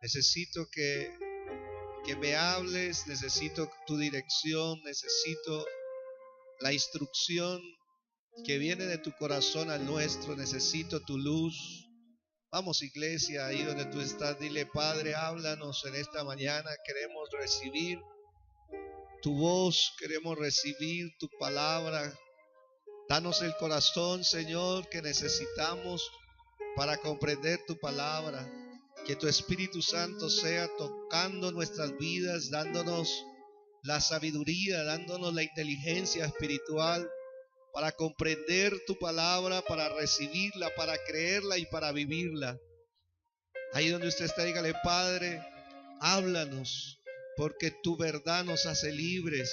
Necesito que me hables, necesito tu dirección, necesito la instrucción que viene de tu corazón al nuestro, necesito tu luz. Vamos, iglesia, ahí donde tú estás, dile: Padre, háblanos en esta mañana. Queremos recibir tu voz, queremos recibir tu palabra. Danos el corazón, Señor, que necesitamos para comprender tu palabra. Que tu Espíritu Santo sea tocando nuestras vidas, dándonos la sabiduría, dándonos la inteligencia espiritual para comprender tu palabra, para recibirla, para creerla y para vivirla. Ahí donde usted está, dígale: Padre, háblanos, porque tu verdad nos hace libres,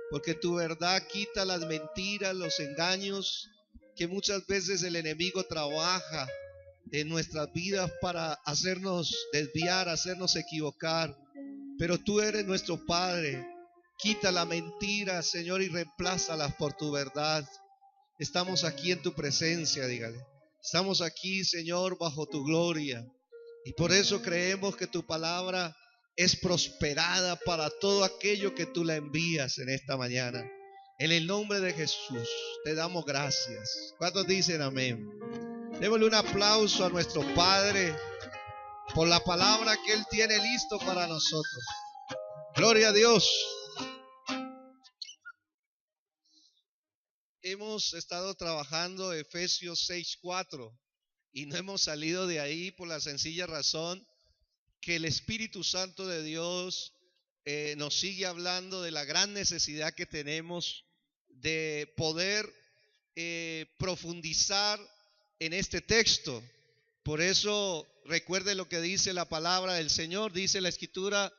porque tu verdad quita las mentiras, los engaños que muchas veces el enemigo trabaja en nuestras vidas para hacernos desviar, hacernos equivocar. Pero tú eres nuestro Padre. Quita la mentira, Señor, y reemplázalas por tu verdad. Estamos aquí en tu presencia, dígale. Estamos aquí, Señor, bajo tu gloria. Y por eso creemos que tu palabra es prosperada para todo aquello que tú la envías en esta mañana. En el nombre de Jesús te damos gracias. ¿Cuántos dicen amén? Démosle un aplauso a nuestro Padre por la palabra que Él tiene listo para nosotros. Gloria a Dios. Hemos estado trabajando Efesios 6:4 y no hemos salido de ahí por la sencilla razón que el Espíritu Santo de Dios nos sigue hablando de la gran necesidad que tenemos de poder profundizar en este texto. Por eso recuerde lo que dice la palabra del Señor, dice la Escritura: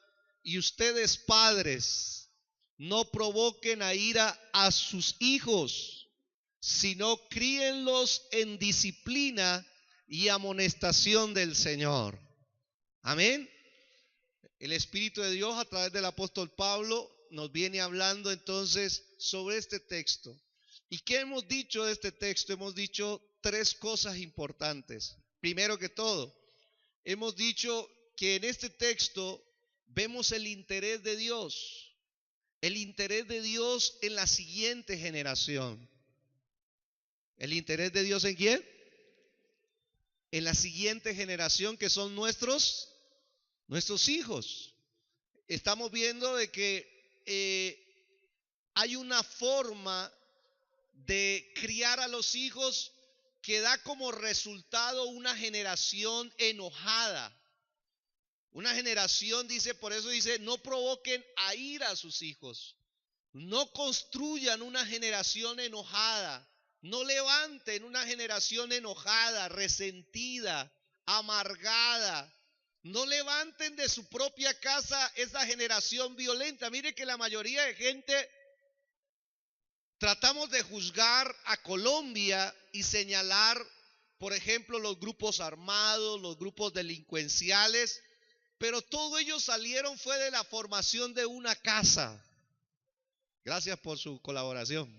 y ustedes, padres, no provoquen a ira a sus hijos, sino críenlos en disciplina y amonestación del Señor. Amén. El Espíritu de Dios, a través del apóstol Pablo, nos viene hablando entonces sobre este texto. ¿Y qué hemos dicho de este texto? Hemos dicho tres cosas importantes. Primero que todo, hemos dicho que en este texto vemos el interés de Dios. El interés de Dios en la siguiente generación. ¿El interés de Dios en quién? En la siguiente generación, que son nuestros hijos. Estamos viendo de que hay una forma de criar a los hijos que da como resultado una generación enojada. Una generación, dice, por eso dice: no provoquen a ira a sus hijos. No construyan una generación enojada. No levanten una generación enojada, resentida, amargada. No levanten de su propia casa esa generación violenta. Mire que la mayoría de gente tratamos de juzgar a Colombia y señalar, por ejemplo, los grupos armados, los grupos delincuenciales, pero todos ellos salieron fue de la formación de una casa. Gracias por su colaboración.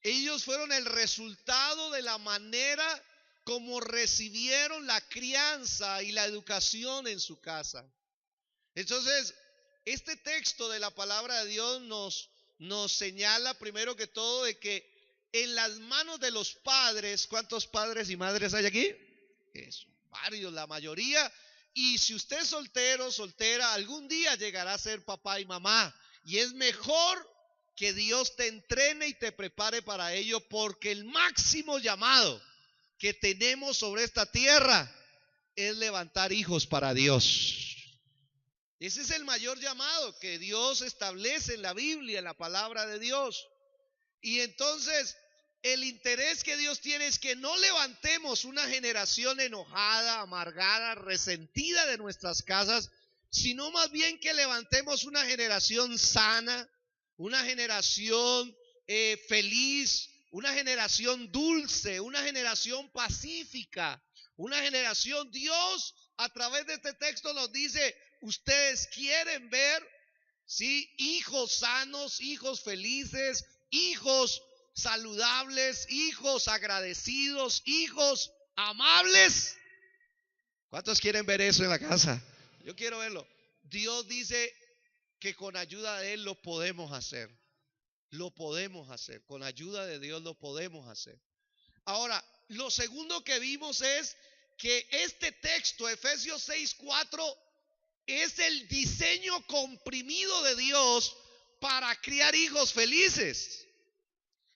Ellos fueron el resultado de la manera como recibieron la crianza y la educación en su casa. Entonces, este texto de la palabra de Dios nos señala primero que todo de que en las manos de los padres, ¿cuántos padres y madres hay aquí? Eso, varios, la mayoría. Y si usted es soltero, soltera, algún día llegará a ser papá y mamá. Y es mejor que Dios te entrene y te prepare para ello, porque el máximo llamado que tenemos sobre esta tierra es levantar hijos para Dios. Ese es el mayor llamado que Dios establece en la Biblia, en la palabra de Dios. Y entonces el interés que Dios tiene es que no levantemos una generación enojada, amargada, resentida de nuestras casas, sino más bien que levantemos una generación sana, una generación feliz, una generación dulce, una generación pacífica, una generación. Dios a través de este texto nos dice: ustedes quieren ver, ¿sí?, hijos sanos, hijos felices, hijos saludables, hijos agradecidos, hijos amables. ¿Cuántos quieren ver eso en la casa? Yo quiero verlo. Dios dice que con ayuda de Él lo podemos hacer. Lo podemos hacer. Con ayuda de Dios lo podemos hacer. Ahora, lo segundo que vimos es que este texto, Efesios 6:4, es el diseño comprimido de Dios para criar hijos felices.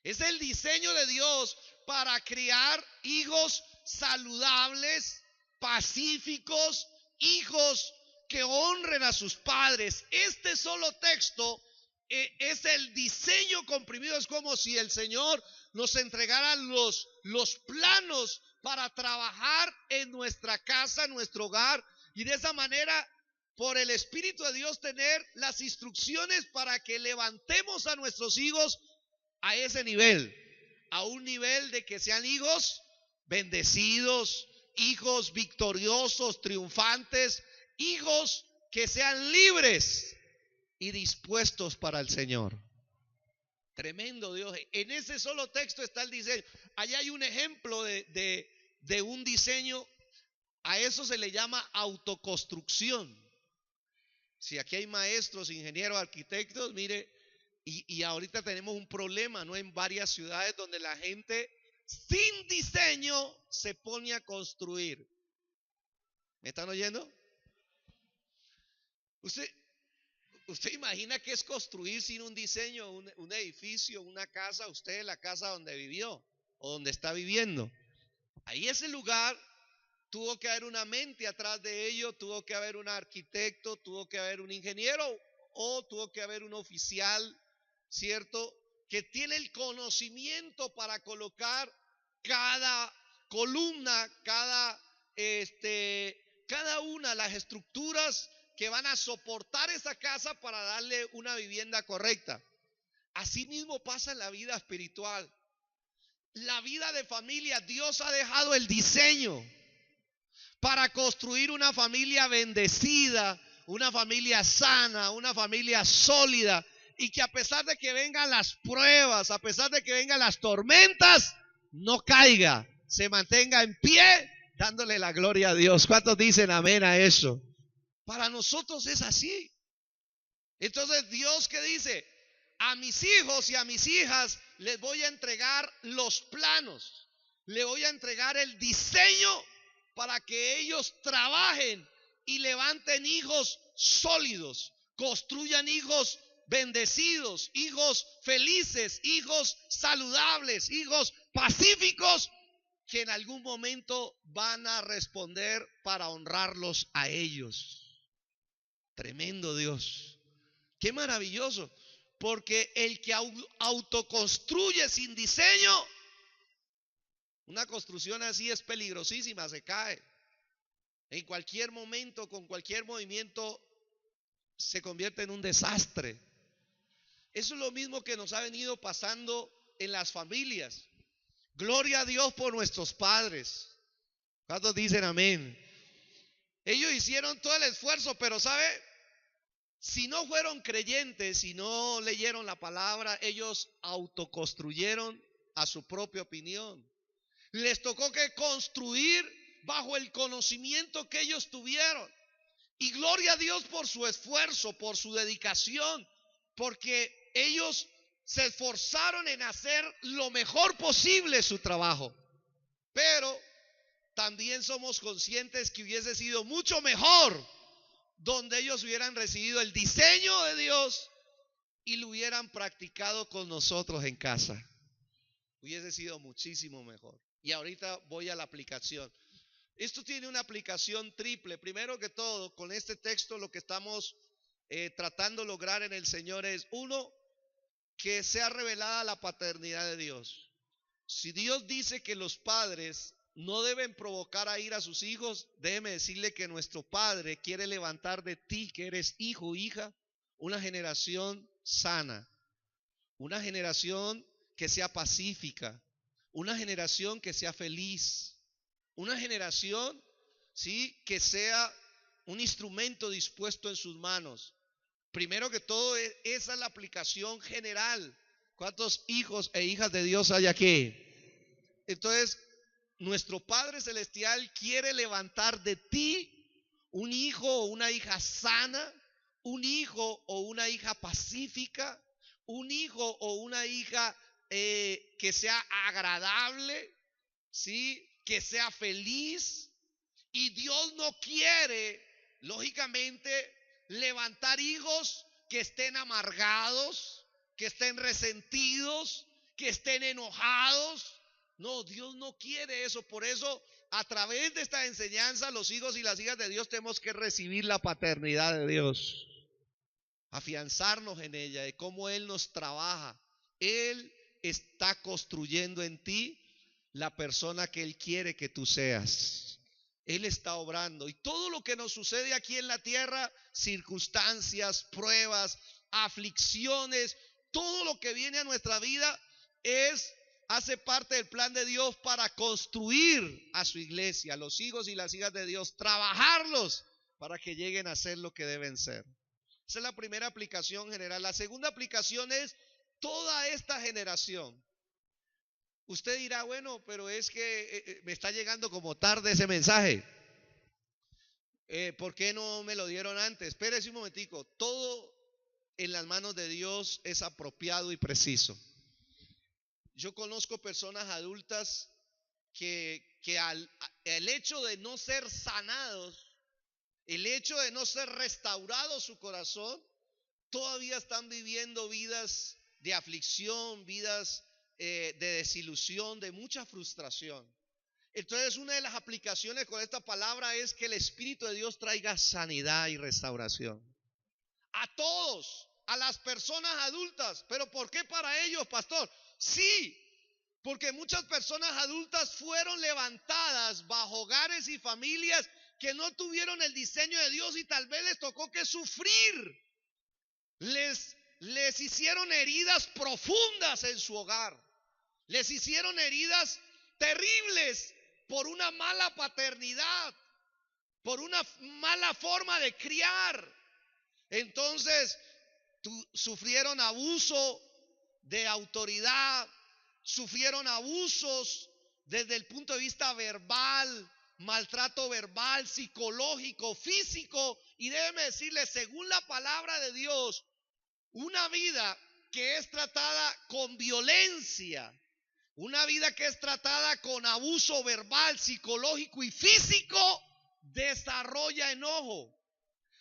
Es el diseño de Dios para criar hijos saludables, pacíficos, hijos que honren a sus padres. Este solo texto es el diseño comprimido. Es como si el Señor nos entregara los planos para trabajar en nuestra casa, en nuestro hogar, y de esa manera, por el Espíritu de Dios, tener las instrucciones para que levantemos a nuestros hijos a ese nivel, a un nivel de que sean hijos bendecidos, hijos victoriosos, triunfantes, hijos que sean libres y dispuestos para el Señor. Tremendo Dios. En ese solo texto está el diseño. Allá hay un ejemplo de un diseño. A eso se le llama autoconstrucción. Si aquí hay maestros, ingenieros, arquitectos, mire, y ahorita tenemos un problema, ¿no? En varias ciudades donde la gente sin diseño se pone a construir. ¿Me están oyendo? Usted imagina qué es construir sin un diseño, un edificio, una casa, usted la casa donde vivió o donde está viviendo. Ahí ese lugar tuvo que haber una mente atrás de ello, tuvo que haber un arquitecto, tuvo que haber un ingeniero o tuvo que haber un oficial, ¿cierto? Que tiene el conocimiento para colocar cada columna, cada una de las estructuras que van a soportar esa casa para darle una vivienda correcta. Así mismo pasa en la vida espiritual. La vida de familia, Dios ha dejado el diseño para construir una familia bendecida, una familia sana, una familia sólida, y que a pesar de que vengan las pruebas, a pesar de que vengan las tormentas, no caiga, se mantenga en pie, dándole la gloria a Dios. ¿Cuántos dicen amén a eso? Para nosotros es así. Entonces, Dios, ¿qué dice? A mis hijos y a mis hijas les voy a entregar los planos, le voy a entregar el diseño para que ellos trabajen y levanten hijos sólidos, construyan hijos bendecidos, hijos felices, hijos saludables, hijos pacíficos, que en algún momento van a responder para honrarlos a ellos. Tremendo Dios. Qué maravilloso. Porque el que autoconstruye sin diseño, una construcción así es peligrosísima, se cae. En cualquier momento, con cualquier movimiento, se convierte en un desastre. Eso es lo mismo que nos ha venido pasando en las familias. Gloria a Dios por nuestros padres. ¿Cuántos dicen amén? Ellos hicieron todo el esfuerzo, pero ¿sabe? Si no fueron creyentes, si no leyeron la palabra, ellos autoconstruyeron a su propia opinión. Les tocó que construir bajo el conocimiento que ellos tuvieron. Y gloria a Dios por su esfuerzo, por su dedicación, porque ellos se esforzaron en hacer lo mejor posible su trabajo. Pero también somos conscientes que hubiese sido mucho mejor donde ellos hubieran recibido el diseño de Dios y lo hubieran practicado con nosotros en casa. Hubiese sido muchísimo mejor. Y ahorita voy a la aplicación. Esto tiene una aplicación triple. Primero que todo, con este texto lo que estamos tratando de lograr en el Señor es, uno, que sea revelada la paternidad de Dios. Si Dios dice que los padres no deben provocar a ira a sus hijos, déjeme decirle que nuestro Padre quiere levantar de ti, que eres hijo o hija, una generación sana, una generación que sea pacífica, una generación que sea feliz, una generación, ¿sí?, que sea un instrumento dispuesto en sus manos. Primero que todo, esa es la aplicación general. ¿Cuántos hijos e hijas de Dios hay aquí? Entonces, nuestro Padre Celestial quiere levantar de ti un hijo o una hija sana, un hijo o una hija pacífica, un hijo o una hija que sea agradable, ¿sí? Que sea feliz. Y Dios no quiere, lógicamente, levantar hijos que estén amargados, que estén resentidos, que estén enojados. No, Dios no quiere eso. Por eso, a través de esta enseñanza, los hijos y las hijas de Dios tenemos que recibir la paternidad de Dios, afianzarnos en ella, de cómo Él nos trabaja. Él está construyendo en ti la persona que Él quiere que tú seas. Él está obrando. Y todo lo que nos sucede aquí en la tierra, circunstancias, pruebas, aflicciones, todo lo que viene a nuestra vida hace parte del plan de Dios para construir a su iglesia, a los hijos y las hijas de Dios, trabajarlos para que lleguen a ser lo que deben ser. Esa es la primera aplicación general. La segunda aplicación es toda esta generación. Usted dirá, bueno, pero es que me está llegando como tarde ese mensaje. ¿Por qué no me lo dieron antes? Espérese un momentico. Todo en las manos de Dios es apropiado y preciso. Yo conozco personas adultas que el hecho de no ser sanados, el hecho de no ser restaurado su corazón, todavía están viviendo vidas de aflicción, vidas de desilusión, de mucha frustración. Entonces, una de las aplicaciones con esta palabra es que el Espíritu de Dios traiga sanidad y restauración a todos, a las personas adultas. ¿Pero por qué para ellos, pastor? Sí, porque muchas personas adultas fueron levantadas bajo hogares y familias que no tuvieron el diseño de Dios y tal vez les tocó que sufrir. Les hicieron heridas profundas en su hogar. Les hicieron heridas terribles por una mala paternidad, por una mala forma de criar. Entonces, sufrieron abuso de autoridad, sufrieron abusos desde el punto de vista verbal, maltrato verbal, psicológico, físico. Y déjeme decirle, según la palabra de Dios, una vida que es tratada con violencia, una vida que es tratada con abuso verbal, psicológico y físico, desarrolla enojo,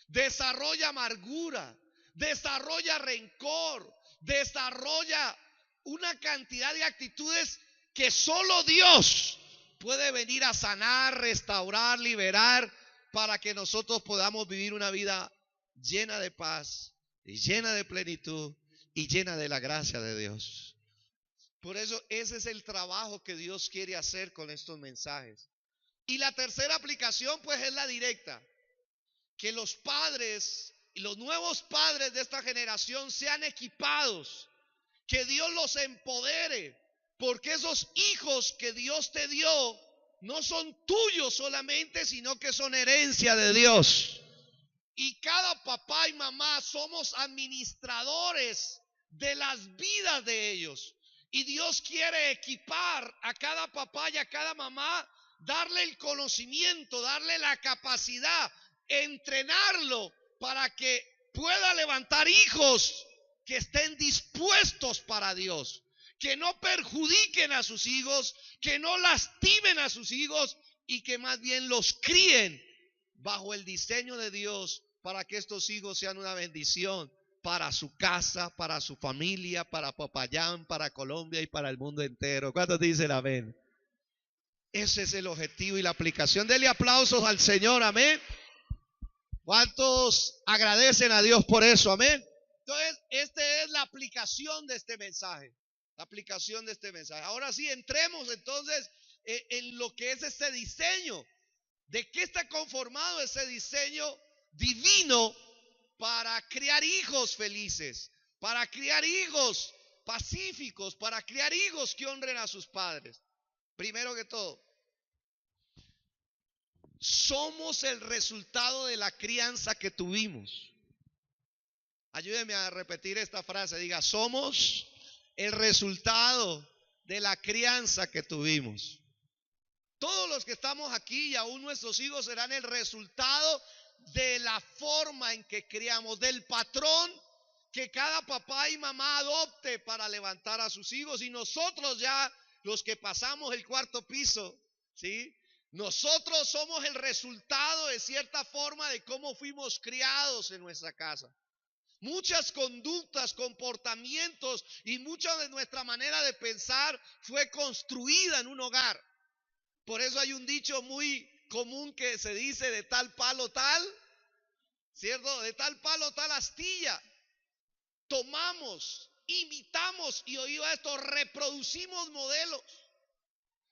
desarrolla amargura, desarrolla rencor, desarrolla una cantidad de actitudes que solo Dios puede venir a sanar, restaurar, liberar, para que nosotros podamos vivir una vida llena de paz, y llena de plenitud y llena de la gracia de Dios. Por eso ese es el trabajo que Dios quiere hacer con estos mensajes. Y la tercera aplicación pues es la directa. Que los padres y los nuevos padres de esta generación sean equipados. Que Dios los empodere. Porque esos hijos que Dios te dio no son tuyos solamente, sino que son herencia de Dios. Y cada papá y mamá somos administradores de las vidas de ellos. Y Dios quiere equipar a cada papá y a cada mamá, darle el conocimiento, darle la capacidad, entrenarlo para que pueda levantar hijos que estén dispuestos para Dios, que no perjudiquen a sus hijos, que no lastimen a sus hijos y que más bien los críen bajo el diseño de Dios, para que estos hijos sean una bendición para su casa, para su familia, para Popayán, para Colombia y para el mundo entero. ¿Cuántos dicen amén? Ese es el objetivo y la aplicación. Dele aplausos al Señor, amén. ¿Cuántos agradecen a Dios por eso? Amén. Entonces, esta es la aplicación de este mensaje. La aplicación de este mensaje. Ahora sí, entremos entonces en lo que es este diseño. ¿De qué está conformado ese diseño divino para criar hijos felices, para criar hijos pacíficos, para criar hijos que honren a sus padres? Primero que todo, somos el resultado de la crianza que tuvimos. Ayúdeme a repetir esta frase. Diga, somos el resultado de la crianza que tuvimos. Todos los que estamos aquí y aún nuestros hijos serán el resultado de la forma en que criamos, del patrón que cada papá y mamá adopte para levantar a sus hijos. Y nosotros ya, los que pasamos el cuarto piso, ¿sí? Nosotros somos el resultado de cierta forma de cómo fuimos criados en nuestra casa. Muchas conductas, comportamientos y mucha de nuestra manera de pensar fue construida en un hogar. Por eso hay un dicho muy común que se dice: de tal palo tal, ¿cierto? De tal palo tal astilla. Tomamos, imitamos y oído esto, reproducimos modelos.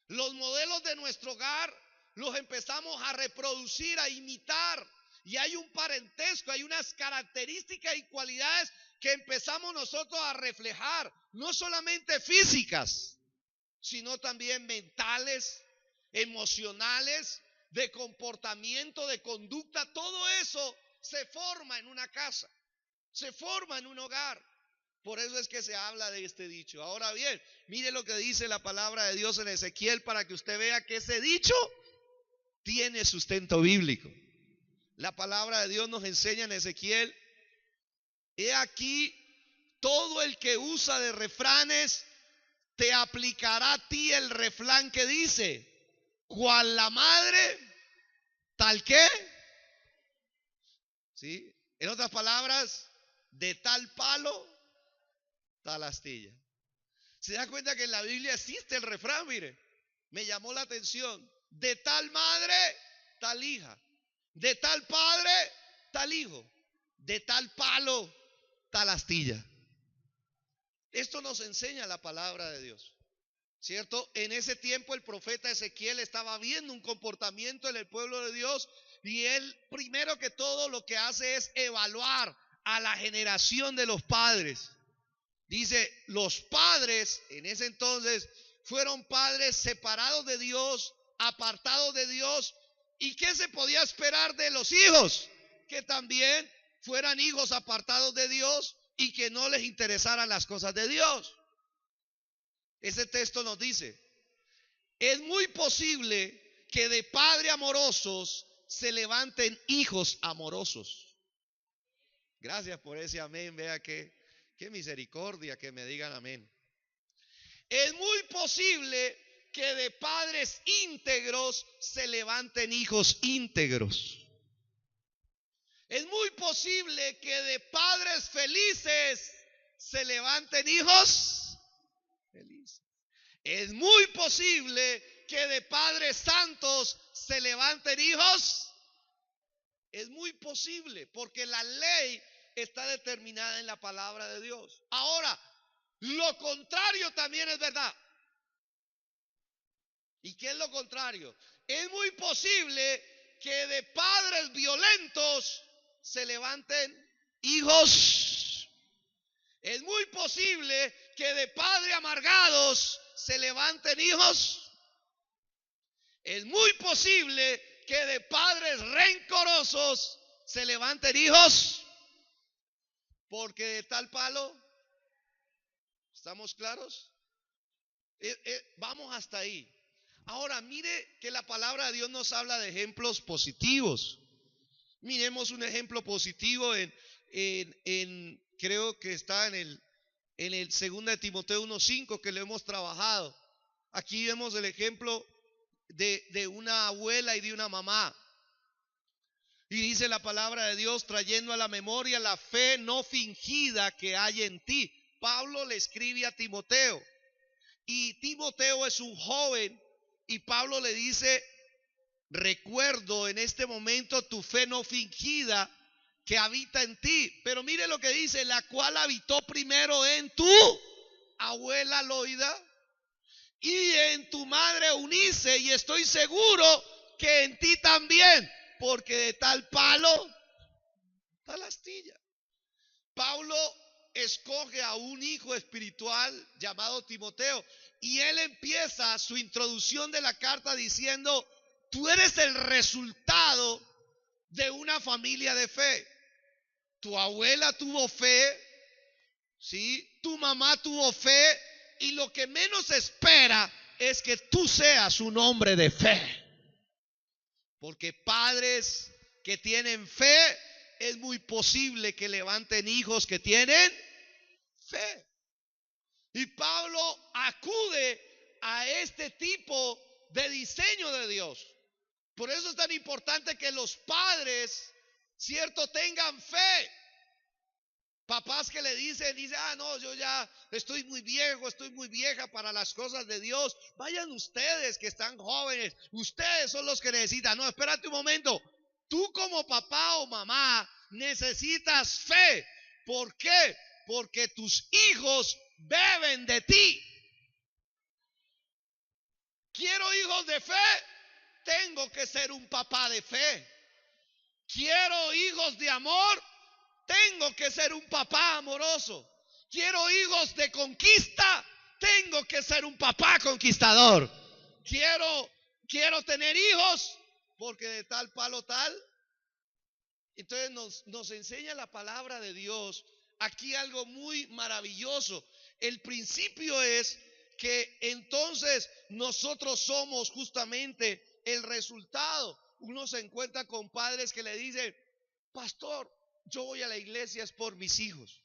Los modelos de nuestro hogar los empezamos a reproducir, a imitar. Y hay un parentesco, hay unas características y cualidades que empezamos nosotros a reflejar, no solamente físicas, sino también mentales, emocionales, de comportamiento, de conducta. Todo eso se forma en una casa, se forma en un hogar. Por eso es que se habla de este dicho. Ahora bien, mire lo que dice la palabra de Dios en Ezequiel para que usted vea que ese dicho tiene sustento bíblico. La palabra de Dios nos enseña en Ezequiel: he aquí, todo el que usa de refranes te aplicará a ti el refrán que dice: cual la madre, tal que, ¿sí? En otras palabras, de tal palo, tal astilla. ¿Se da cuenta que en la Biblia existe el refrán? Mire, me llamó la atención: de tal madre, tal hija; de tal padre, tal hijo; de tal palo, tal astilla. Esto nos enseña la palabra de Dios, ¿cierto? En ese tiempo el profeta Ezequiel estaba viendo un comportamiento en el pueblo de Dios, y él, primero que todo, lo que hace es evaluar a la generación de los padres. Dice: los padres en ese entonces fueron padres separados de Dios, apartados de Dios. ¿Y qué se podía esperar de los hijos? Que también fueran hijos apartados de Dios y que no les interesaran las cosas de Dios. Ese texto nos dice: es muy posible que de padres amorosos se levanten hijos amorosos. Gracias por ese amén. Vea qué misericordia que me digan amén. Es muy posible que de padres íntegros se levanten hijos íntegros. Es muy posible que de padres felices se levanten hijos felices. Es muy posible que de padres santos se levanten hijos. Es muy posible, porque la ley está determinada en la palabra de Dios. Ahora, lo contrario también es verdad. ¿Y qué es lo contrario? Es muy posible que de padres violentos se levanten hijos. Es muy posible que de padres amargados se levanten hijos. Es muy posible que de padres rencorosos se levanten hijos. Porque de tal palo, ¿estamos claros? Vamos hasta ahí. Ahora mire que la palabra de Dios nos habla de ejemplos positivos. Miremos un ejemplo positivo creo que está en el 2 de Timoteo 1:5, que lo hemos trabajado. Aquí vemos el ejemplo de una abuela y de una mamá. Y dice la palabra de Dios: trayendo a la memoria la fe no fingida que hay en ti. Pablo le escribe a Timoteo, y Timoteo es un joven, y Pablo le dice: recuerdo en este momento tu fe no fingida que habita en ti. Pero mire lo que dice: la cual habitó primero en tu abuela Loida y en tu madre Eunice, y estoy seguro que en ti también, porque de tal palo, tal astilla. Pablo escoge a un hijo espiritual llamado Timoteo, y él empieza su introducción de la carta diciendo: tú eres el resultado de una familia de fe. Tu abuela tuvo fe, ¿sí? Tu mamá tuvo fe, y lo que menos espera es que tú seas un hombre de fe. Porque padres que tienen fe, es muy posible que levanten hijos que tienen fe. Y Pablo acude a este tipo de diseño de Dios. Por eso es tan importante que los padres, cierto, tengan fe. Papás que le dicen, no, yo ya estoy muy viejo, estoy muy vieja para las cosas de Dios. Vayan ustedes que están jóvenes, ustedes son los que necesitan. No, espérate un momento. Tú como papá o mamá necesitas fe. ¿Por qué? Porque tus hijos beben de ti. Quiero hijos de fe, tengo que ser un papá de fe. Quiero hijos de amor, tengo que ser un papá amoroso. Quiero hijos de conquista, tengo que ser un papá conquistador. Quiero tener hijos, porque de tal palo tal. Entonces nos enseña la palabra de Dios aquí algo muy maravilloso. El principio es que entonces nosotros somos justamente el resultado. Uno se encuentra con padres que le dicen, pastor, yo voy a la iglesia es por mis hijos.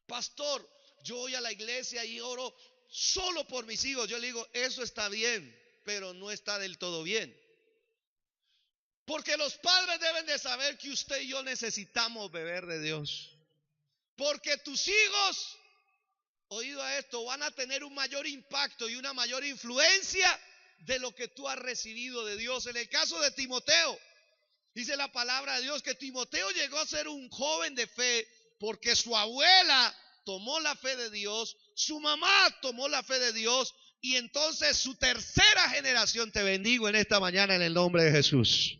Pastor, yo voy a la iglesia y oro solo por mis hijos. Yo le digo, eso está bien, pero no está del todo bien. Porque los padres deben de saber que usted y yo necesitamos beber de Dios. Porque tus hijos, oído a esto, van a tener un mayor impacto y una mayor influencia de lo que tú has recibido de Dios. En el caso de Timoteo, dice la palabra de Dios que Timoteo llegó a ser un joven de fe porque su abuela tomó la fe de Dios, su mamá tomó la fe de Dios y entonces su tercera generación. Te bendigo en esta mañana en el nombre de Jesús.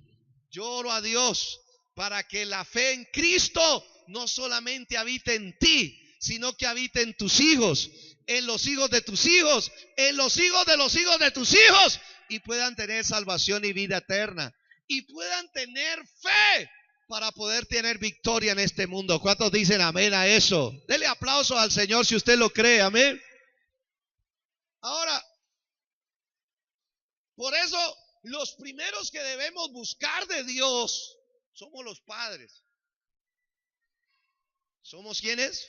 Yo oro a Dios para que la fe en Cristo no solamente habite en ti, sino que habite en tus hijos, en los hijos de tus hijos, en los hijos de tus hijos, y puedan tener salvación y vida eterna, y puedan tener fe para poder tener victoria en este mundo. ¿Cuántos dicen amén a eso? Dele aplausos al Señor si usted lo cree, amén. Ahora, por eso los primeros que debemos buscar de Dios somos los padres. ¿Somos quiénes?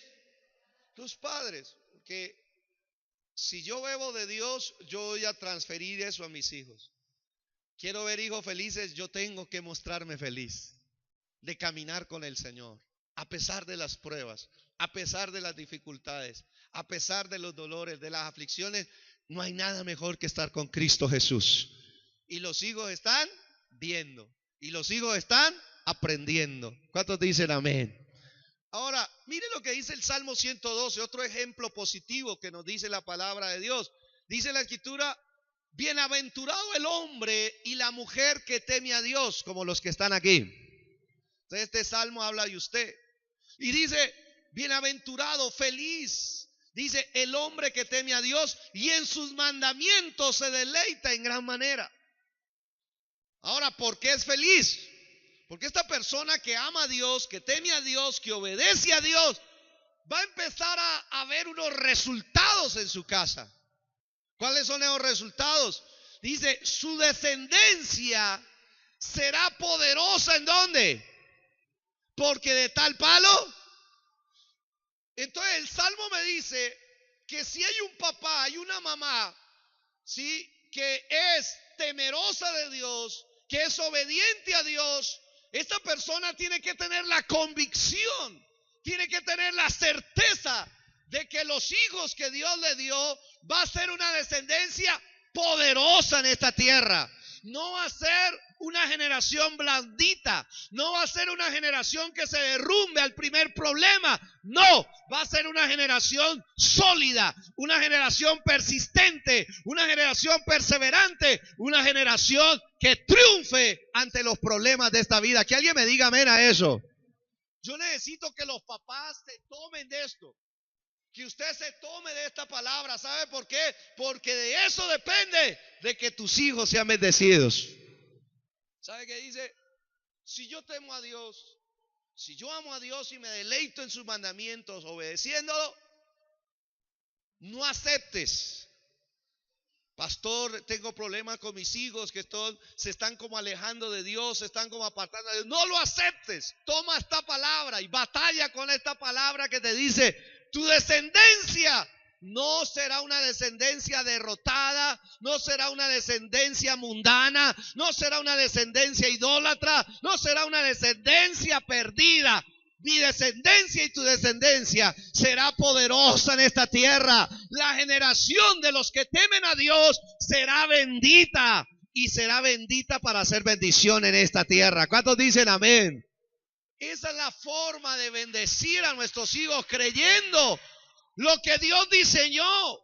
Los padres. Porque si yo bebo de Dios, yo voy a transferir eso a mis hijos. Quiero ver hijos felices, yo tengo que mostrarme feliz de caminar con el Señor, a pesar de las pruebas, a pesar de las dificultades, a pesar de los dolores, de las aflicciones. No hay nada mejor que estar con Cristo Jesús. Y los hijos están viendo, y los hijos están aprendiendo. ¿Cuántos dicen amén? Ahora, mire lo que dice el Salmo 112, otro ejemplo positivo que nos dice la palabra de Dios. Dice la Escritura, bienaventurado el hombre y la mujer que teme a Dios, como los que están aquí. Entonces este salmo habla de usted. Y dice, bienaventurado, feliz, dice el hombre que teme a Dios y en sus mandamientos se deleita en gran manera. Ahora, ¿por qué es feliz? Porque esta persona que ama a Dios, que teme a Dios, que obedece a Dios, va a empezar a ver unos resultados en su casa. ¿Cuáles son esos resultados? Dice, su descendencia será poderosa. ¿En dónde? Porque de tal palo. Entonces el Salmo me dice que si hay un papá, hay una mamá, ¿sí?, que es temerosa de Dios, que es obediente a Dios, esta persona tiene que tener la convicción, tiene que tener la certeza de que los hijos que Dios le dio va a ser una descendencia poderosa en esta tierra. No va a ser una generación blandita, no va a ser una generación que se derrumbe al primer problema. No, va a ser una generación sólida, una generación persistente, una generación perseverante, una generación que triunfe ante los problemas de esta vida. Que alguien me diga amén a eso. Yo necesito que los papás se tomen de esto, que usted se tome de esta palabra. ¿Sabe por qué? Porque de eso depende de que tus hijos sean bendecidos. ¿Sabe qué dice? Si yo temo a Dios, si yo amo a Dios y me deleito en sus mandamientos, obedeciéndolo, no aceptes Pastor, tengo problemas con mis hijos que se están como alejando de Dios, se están como apartando de Dios. No lo aceptes. Toma esta palabra y batalla con esta palabra que te dice: tu descendencia no será una descendencia derrotada, no será una descendencia mundana, no será una descendencia idólatra, no será una descendencia perdida. Mi descendencia y tu descendencia será poderosa en esta tierra. La generación de los que temen a Dios será bendita y será bendita para hacer bendición en esta tierra. ¿Cuántos dicen amén? Esa es la forma de bendecir a nuestros hijos, creyendo lo que Dios diseñó.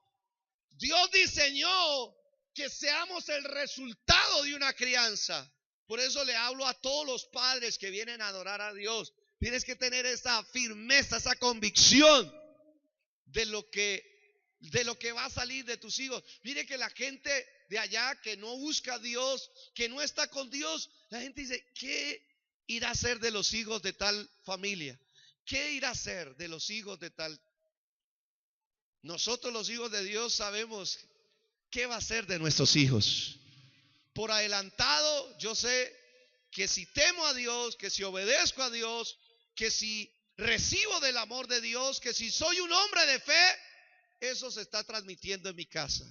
Dios diseñó que seamos el resultado de una crianza. Por eso le hablo a todos los padres que vienen a adorar a Dios. Tienes que tener esa firmeza, esa convicción de lo que va a salir de tus hijos. Mire que la gente de allá que no busca a Dios, que no está con Dios, la gente dice: ¿qué irá a ser de los hijos de tal familia? ¿Qué irá a ser de los hijos de tal? Nosotros, los hijos de Dios, sabemos qué va a ser de nuestros hijos. Por adelantado, yo sé que si temo a Dios, que si obedezco a Dios, que si recibo del amor de Dios, que si soy un hombre de fe, eso se está transmitiendo en mi casa.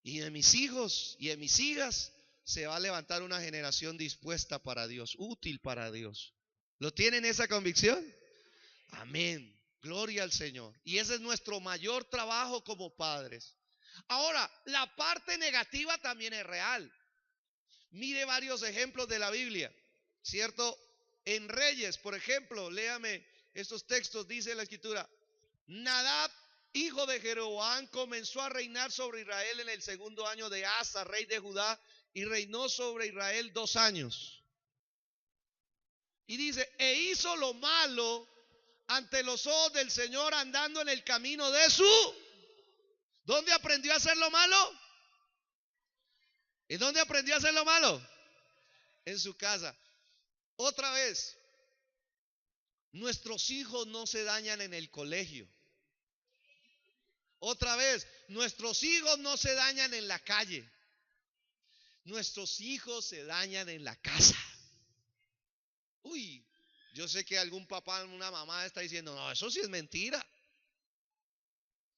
Y en mis hijos y en mis hijas se va a levantar una generación dispuesta para Dios, útil para Dios. ¿Lo tienen esa convicción? Amén. Gloria al Señor. Y ese es nuestro mayor trabajo como padres. Ahora, la parte negativa también es real. Mire varios ejemplos de la Biblia, ¿cierto? En Reyes, por ejemplo, léame estos textos, dice la Escritura: Nadab, hijo de Jeroboam, comenzó a reinar sobre Israel en el segundo año de Asa, rey de Judá, y reinó sobre Israel 2 años. Y dice: e hizo lo malo ante los ojos del Señor, andando en el camino de su... ¿Dónde aprendió a hacer lo malo? ¿Y dónde aprendió a hacer lo malo? En su casa. Otra vez, nuestros hijos no se dañan en el colegio. Otra vez, nuestros hijos no se dañan en la calle. Nuestros hijos se dañan en la casa. Uy, yo sé que algún papá, una mamá está diciendo: no, eso sí es mentira.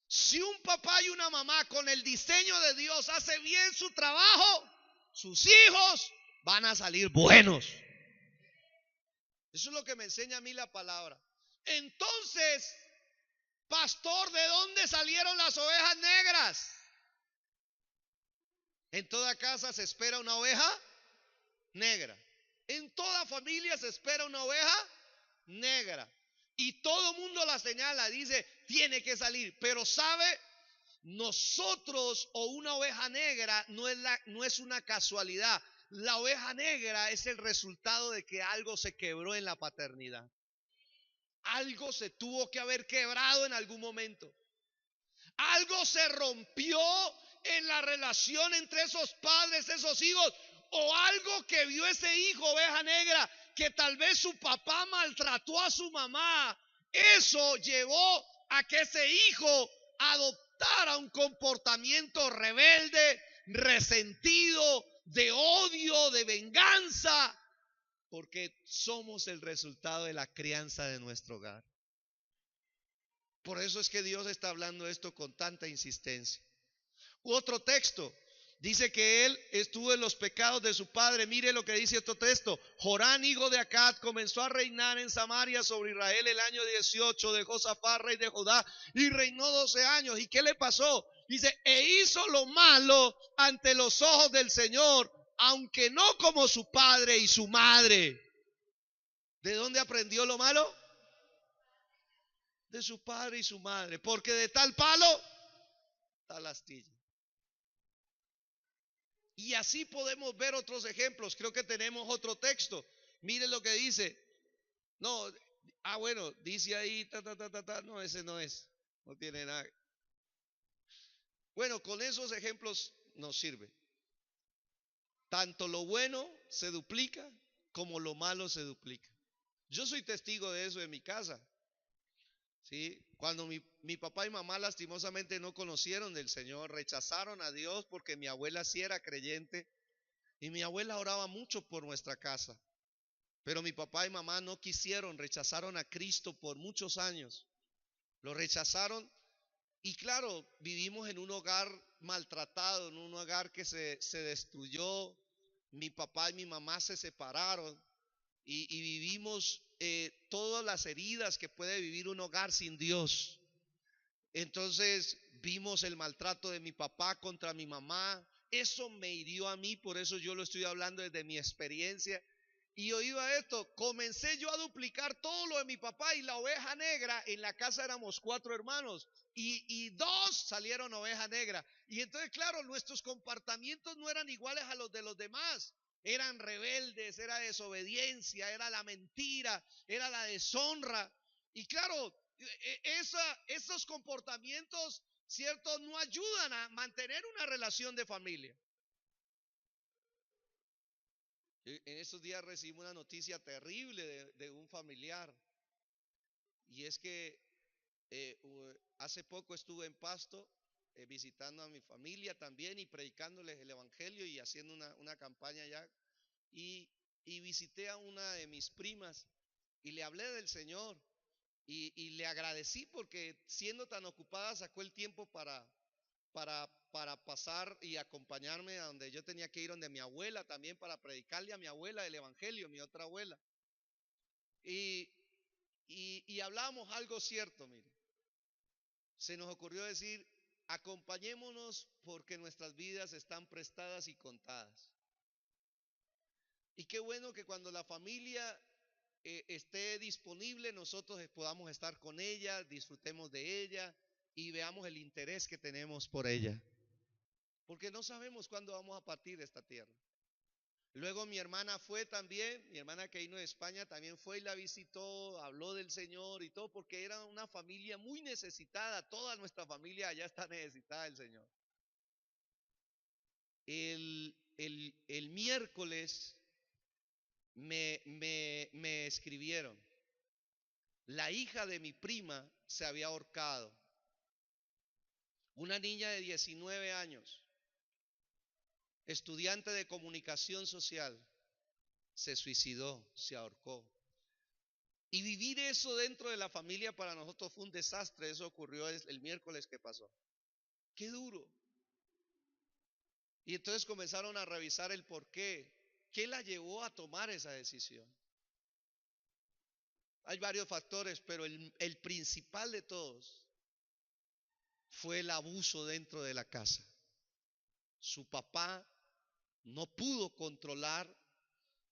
Si un papá y una mamá con el diseño de Dios hace bien su trabajo, sus hijos van a salir buenos. Eso es lo que me enseña a mí la palabra. Entonces, pastor, ¿de dónde salieron las ovejas negras? En toda casa se espera una oveja negra. En toda familia se espera una oveja negra. Y todo mundo la señala, dice: tiene que salir. Pero sabe, nosotros, o una oveja negra no es una casualidad. La oveja negra es el resultado de que algo se quebró en la paternidad. Algo se tuvo que haber quebrado en algún momento. Algo se rompió en la relación entre esos padres, esos hijos, o algo que vio ese hijo oveja negra, que tal vez su papá maltrató a su mamá. Eso llevó a que ese hijo adoptara un comportamiento rebelde, resentido, de odio, de venganza, porque somos el resultado de la crianza de nuestro hogar. Por eso es que Dios está hablando esto con tanta insistencia. Otro texto dice que él estuvo en los pecados de su padre. Mire lo que dice otro texto: Jorán, hijo de Acaz, comenzó a reinar en Samaria sobre Israel el año 18 de Josafat, rey de Judá, y reinó 12 años. ¿Y qué le pasó? Dice: e hizo lo malo ante los ojos del Señor, aunque no como su padre y su madre. ¿De dónde aprendió lo malo? De su padre y su madre. Porque de tal palo, tal astilla. Y así podemos ver otros ejemplos. Creo que tenemos otro texto. Miren lo que dice. No, bueno, dice ahí, no, ese no es. No tiene nada. Bueno, con esos ejemplos nos sirve. Tanto lo bueno se duplica como lo malo se duplica. Yo soy testigo de eso en mi casa. ¿Sí? cuando mi papá y mamá lastimosamente no conocieron del Señor, rechazaron a Dios porque mi abuela sí era creyente y mi abuela oraba mucho por nuestra casa. Pero mi papá y mamá no quisieron, rechazaron a Cristo por muchos años. Lo rechazaron y claro, vivimos en un hogar maltratado, en un hogar que se destruyó. Mi papá y mi mamá se separaron y vivimos todas las heridas que puede vivir un hogar sin Dios. Entonces vimos el maltrato de mi papá contra mi mamá. Eso me hirió a mí, por eso yo lo estoy hablando desde mi experiencia. Y oído a esto, comencé yo a duplicar todo lo de mi papá y la oveja negra. En la casa éramos 4 hermanos y 2 salieron oveja negra. Y entonces, claro, nuestros comportamientos no eran iguales a los de los demás. Eran rebeldes, era desobediencia, era la mentira, era la deshonra. Y claro, esos comportamientos, ¿cierto? No ayudan a mantener una relación de familia. En estos días recibí una noticia terrible de un familiar. Y es que hace poco estuve en Pasto visitando a mi familia también y predicándoles el Evangelio y haciendo una campaña allá. Y visité a una de mis primas y le hablé del Señor. Y le agradecí porque siendo tan ocupada sacó el tiempo para pasar y acompañarme a donde yo tenía que ir, donde mi abuela también, para predicarle a mi abuela el Evangelio, mi otra abuela. Y, y hablamos algo cierto, mire. Se nos ocurrió decir, acompañémonos porque nuestras vidas están prestadas y contadas. Y qué bueno que cuando la familia esté disponible, nosotros podamos estar con ella, disfrutemos de ella y veamos el interés que tenemos por ella. Porque no sabemos cuándo vamos a partir de esta tierra. Luego mi hermana fue también, mi hermana que vino de España también fue y la visitó, habló del Señor y todo, porque era una familia muy necesitada, toda nuestra familia allá está necesitada del Señor. El miércoles me escribieron. La hija de mi prima se había ahorcado. Una niña de 19 años, estudiante de comunicación social, se suicidó, se ahorcó. Y vivir eso dentro de la familia para nosotros fue un desastre. Eso ocurrió el miércoles que pasó. Qué duro. Y entonces comenzaron a revisar el por qué. ¿Qué la llevó a tomar esa decisión? Hay varios factores, pero el principal de todos fue el abuso dentro de la casa. Su papá no pudo controlar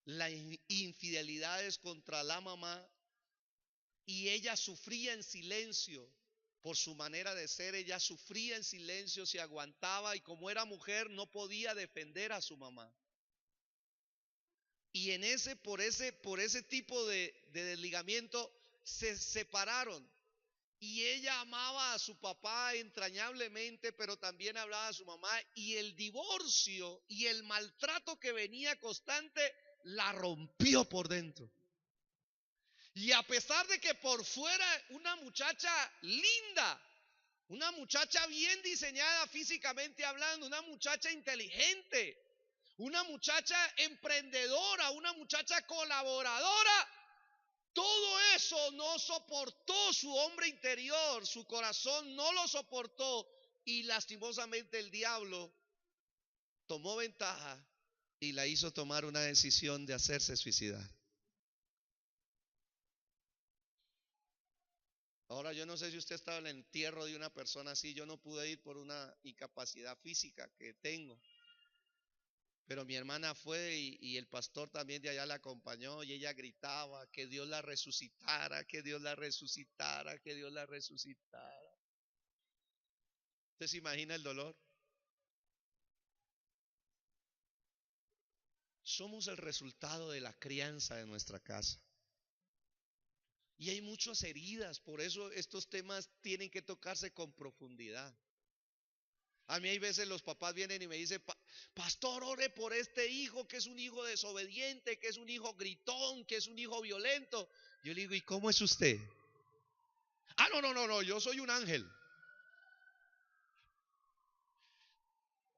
las infidelidades contra la mamá y ella sufría en silencio por su manera de ser. Ella sufría en silencio, se aguantaba y como era mujer no podía defender a su mamá. Y por ese tipo de desligamiento se separaron. Y ella amaba a su papá entrañablemente, pero también hablaba a su mamá. Y el divorcio y el maltrato que venía constante la rompió por dentro. Y a pesar de que por fuera una muchacha linda, una muchacha bien diseñada físicamente hablando, una muchacha inteligente, una muchacha emprendedora, una muchacha colaboradora, todo eso no soportó su hombre interior, su corazón no lo soportó y lastimosamente el diablo tomó ventaja y la hizo tomar una decisión de hacerse suicidar. Ahora yo no sé si usted estaba en el entierro de una persona así, yo no pude ir por una incapacidad física que tengo. Pero mi hermana fue y el pastor también de allá la acompañó y ella gritaba que Dios la resucitara, que Dios la resucitara, que Dios la resucitara. ¿Usted se imagina el dolor? Somos el resultado de la crianza de nuestra casa. Y hay muchas heridas, por eso estos temas tienen que tocarse con profundidad. A mí hay veces los papás vienen y me dicen, pastor, ore por este hijo que es un hijo desobediente, que es un hijo gritón, que es un hijo violento. Yo le digo, ¿y cómo es usted? Ah, no, no, no, no, yo soy un ángel.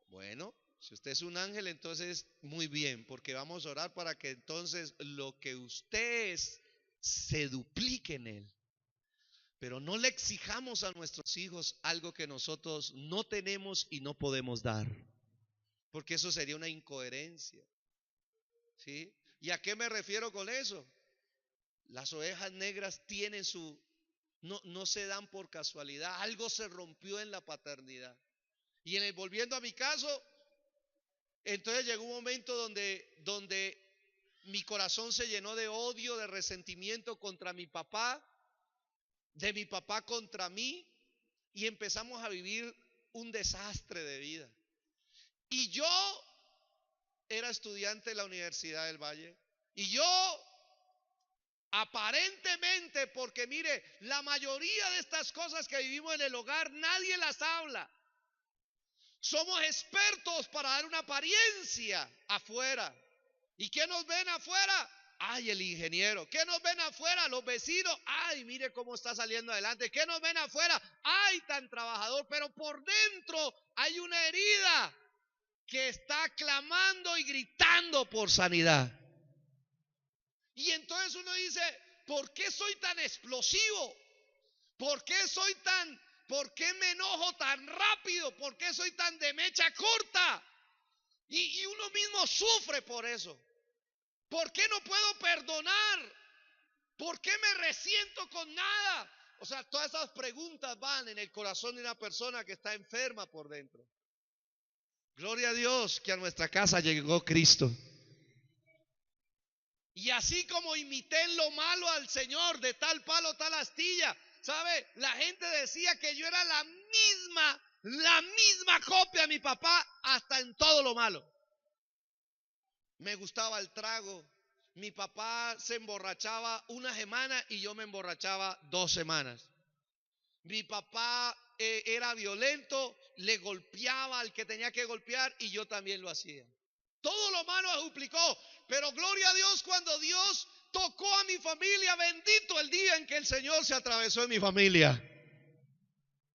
Bueno, si usted es un ángel, entonces muy bien, porque vamos a orar para que entonces lo que usted es se duplique en él. Pero no le exijamos a nuestros hijos algo que nosotros no tenemos y no podemos dar, porque eso sería una incoherencia, ¿sí? ¿Y a qué me refiero con eso? Las ovejas negras tienen no se dan por casualidad, algo se rompió en la paternidad. Y volviendo a mi caso, entonces llegó un momento donde mi corazón se llenó de odio, de resentimiento contra mi papá, de mi papá contra mí, y empezamos a vivir un desastre de vida. Y yo era estudiante de la Universidad del Valle, y yo aparentemente, porque mire, la mayoría de estas cosas que vivimos en el hogar, nadie las habla. Somos expertos para dar una apariencia afuera. ¿Y qué nos ven afuera? Ay, el ingeniero. ¿Qué nos ven afuera? Los vecinos. Ay, mire cómo está saliendo adelante. ¿Qué nos ven afuera? Ay, tan trabajador. Pero por dentro hay una herida que está clamando y gritando por sanidad. Y entonces uno dice, ¿por qué soy tan explosivo? ¿Por qué me enojo tan rápido? ¿Por qué soy tan de mecha corta? Y uno mismo sufre por eso. ¿Por qué no puedo perdonar? ¿Por qué me resiento con nada? O sea, todas esas preguntas van en el corazón de una persona que está enferma por dentro. Gloria a Dios que a nuestra casa llegó Cristo. Y así como imité en lo malo al Señor, de tal palo, tal astilla, ¿sabe? La gente decía que yo era la misma copia de mi papá, hasta en todo lo malo. Me gustaba el trago. Mi papá se emborrachaba una semana y yo me emborrachaba 2 semanas. Mi papá era violento, le golpeaba al que tenía que golpear y yo también lo hacía. Todo lo malo se duplicó, pero gloria a Dios cuando Dios tocó a mi familia, bendito el día en que el Señor se atravesó en mi familia.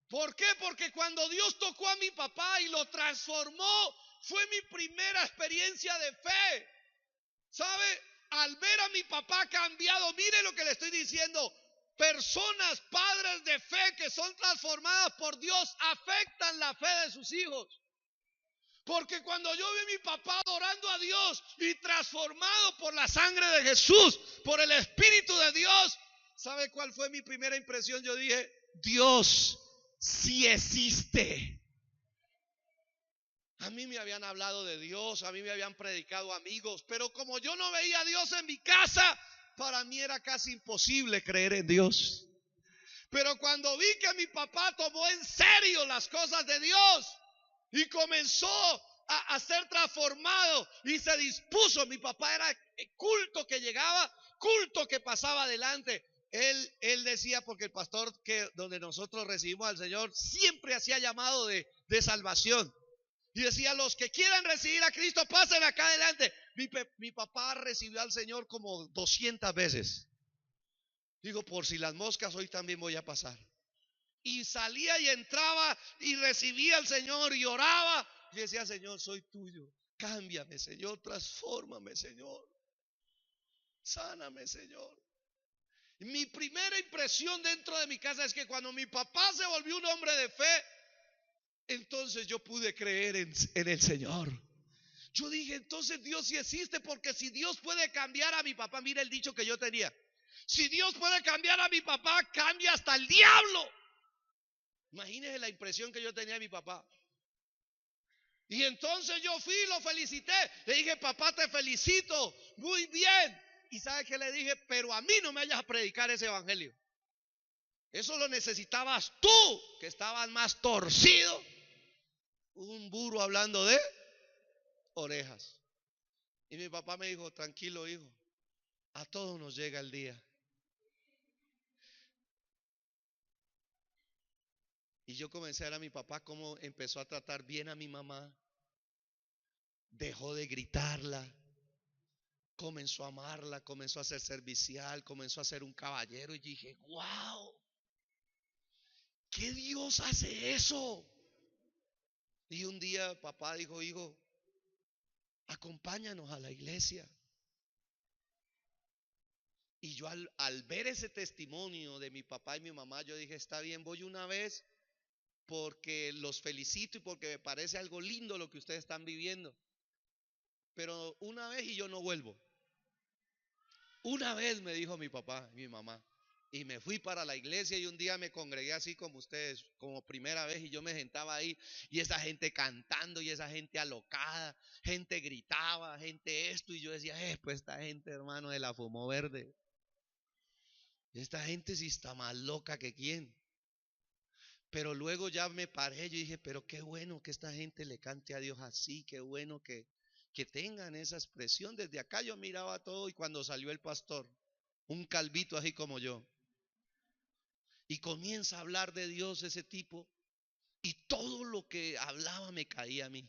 ¿Por qué? Porque cuando Dios tocó a mi papá y lo transformó, fue mi primera experiencia de fe. ¿Sabe? Al ver a mi papá cambiado, mire lo que le estoy diciendo. Personas, padres de fe que son transformadas por Dios, afectan la fe de sus hijos. Porque cuando yo vi a mi papá adorando a Dios y transformado por la sangre de Jesús, por el Espíritu de Dios, ¿sabe cuál fue mi primera impresión? Yo dije, Dios sí existe. A mí me habían hablado de Dios, a mí me habían predicado amigos, pero como yo no veía a Dios en mi casa, para mí era casi imposible creer en Dios. Pero cuando vi que mi papá tomó en serio las cosas de Dios y comenzó a ser transformado y se dispuso, mi papá era culto que llegaba, culto que pasaba adelante. Él decía, porque el pastor donde nosotros recibimos al Señor siempre hacía llamado de salvación. Y decía, los que quieran recibir a Cristo, pasen acá adelante. Mi papá recibió al Señor como 200 veces. Digo, por si las moscas, hoy también voy a pasar. Y salía y entraba y recibía al Señor y oraba. Y decía, Señor, soy tuyo. Cámbiame, Señor, transfórmame, Señor. Sáname, Señor. Mi primera impresión dentro de mi casa es que cuando mi papá se volvió un hombre de fe, entonces yo pude creer en el Señor. Yo dije, entonces Dios sí existe, porque si Dios puede cambiar a mi papá, mira el dicho que yo tenía, si Dios puede cambiar a mi papá, cambia hasta el diablo. Imagínense la impresión que yo tenía de mi papá. Y entonces yo fui y lo felicité. Le dije, papá, te felicito, muy bien. Y ¿sabe qué le dije? Pero a mí no me vayas a predicar ese evangelio. Eso lo necesitabas tú, que estabas más torcido. Un burro hablando de orejas. Y mi papá me dijo, tranquilo, hijo, a todos nos llega el día. Y yo comencé a ver a mi papá cómo empezó a tratar bien a mi mamá. Dejó de gritarla. Comenzó a amarla, comenzó a ser servicial, comenzó a ser un caballero. Y dije, wow. ¿qué Dios hace eso? Y un día papá dijo, hijo, acompáñanos a la iglesia. Y yo al ver ese testimonio de mi papá y mi mamá, yo dije, está bien, voy una vez porque los felicito y porque me parece algo lindo lo que ustedes están viviendo. Pero una vez y yo no vuelvo. Una vez me dijo mi papá y mi mamá. Y me fui para la iglesia y un día me congregué así como ustedes, como primera vez, y yo me sentaba ahí y esa gente cantando y esa gente alocada, gente gritaba, gente esto, y yo decía, pues esta gente, hermano, de la fumó verde. Esta gente sí está más loca que quién. Pero luego ya me paré, yo dije, pero qué bueno que esta gente le cante a Dios así, qué bueno que tengan esa expresión. Desde acá yo miraba todo y cuando salió el pastor, un calvito así como yo, y comienza a hablar de Dios ese tipo, y todo lo que hablaba me caía a mí.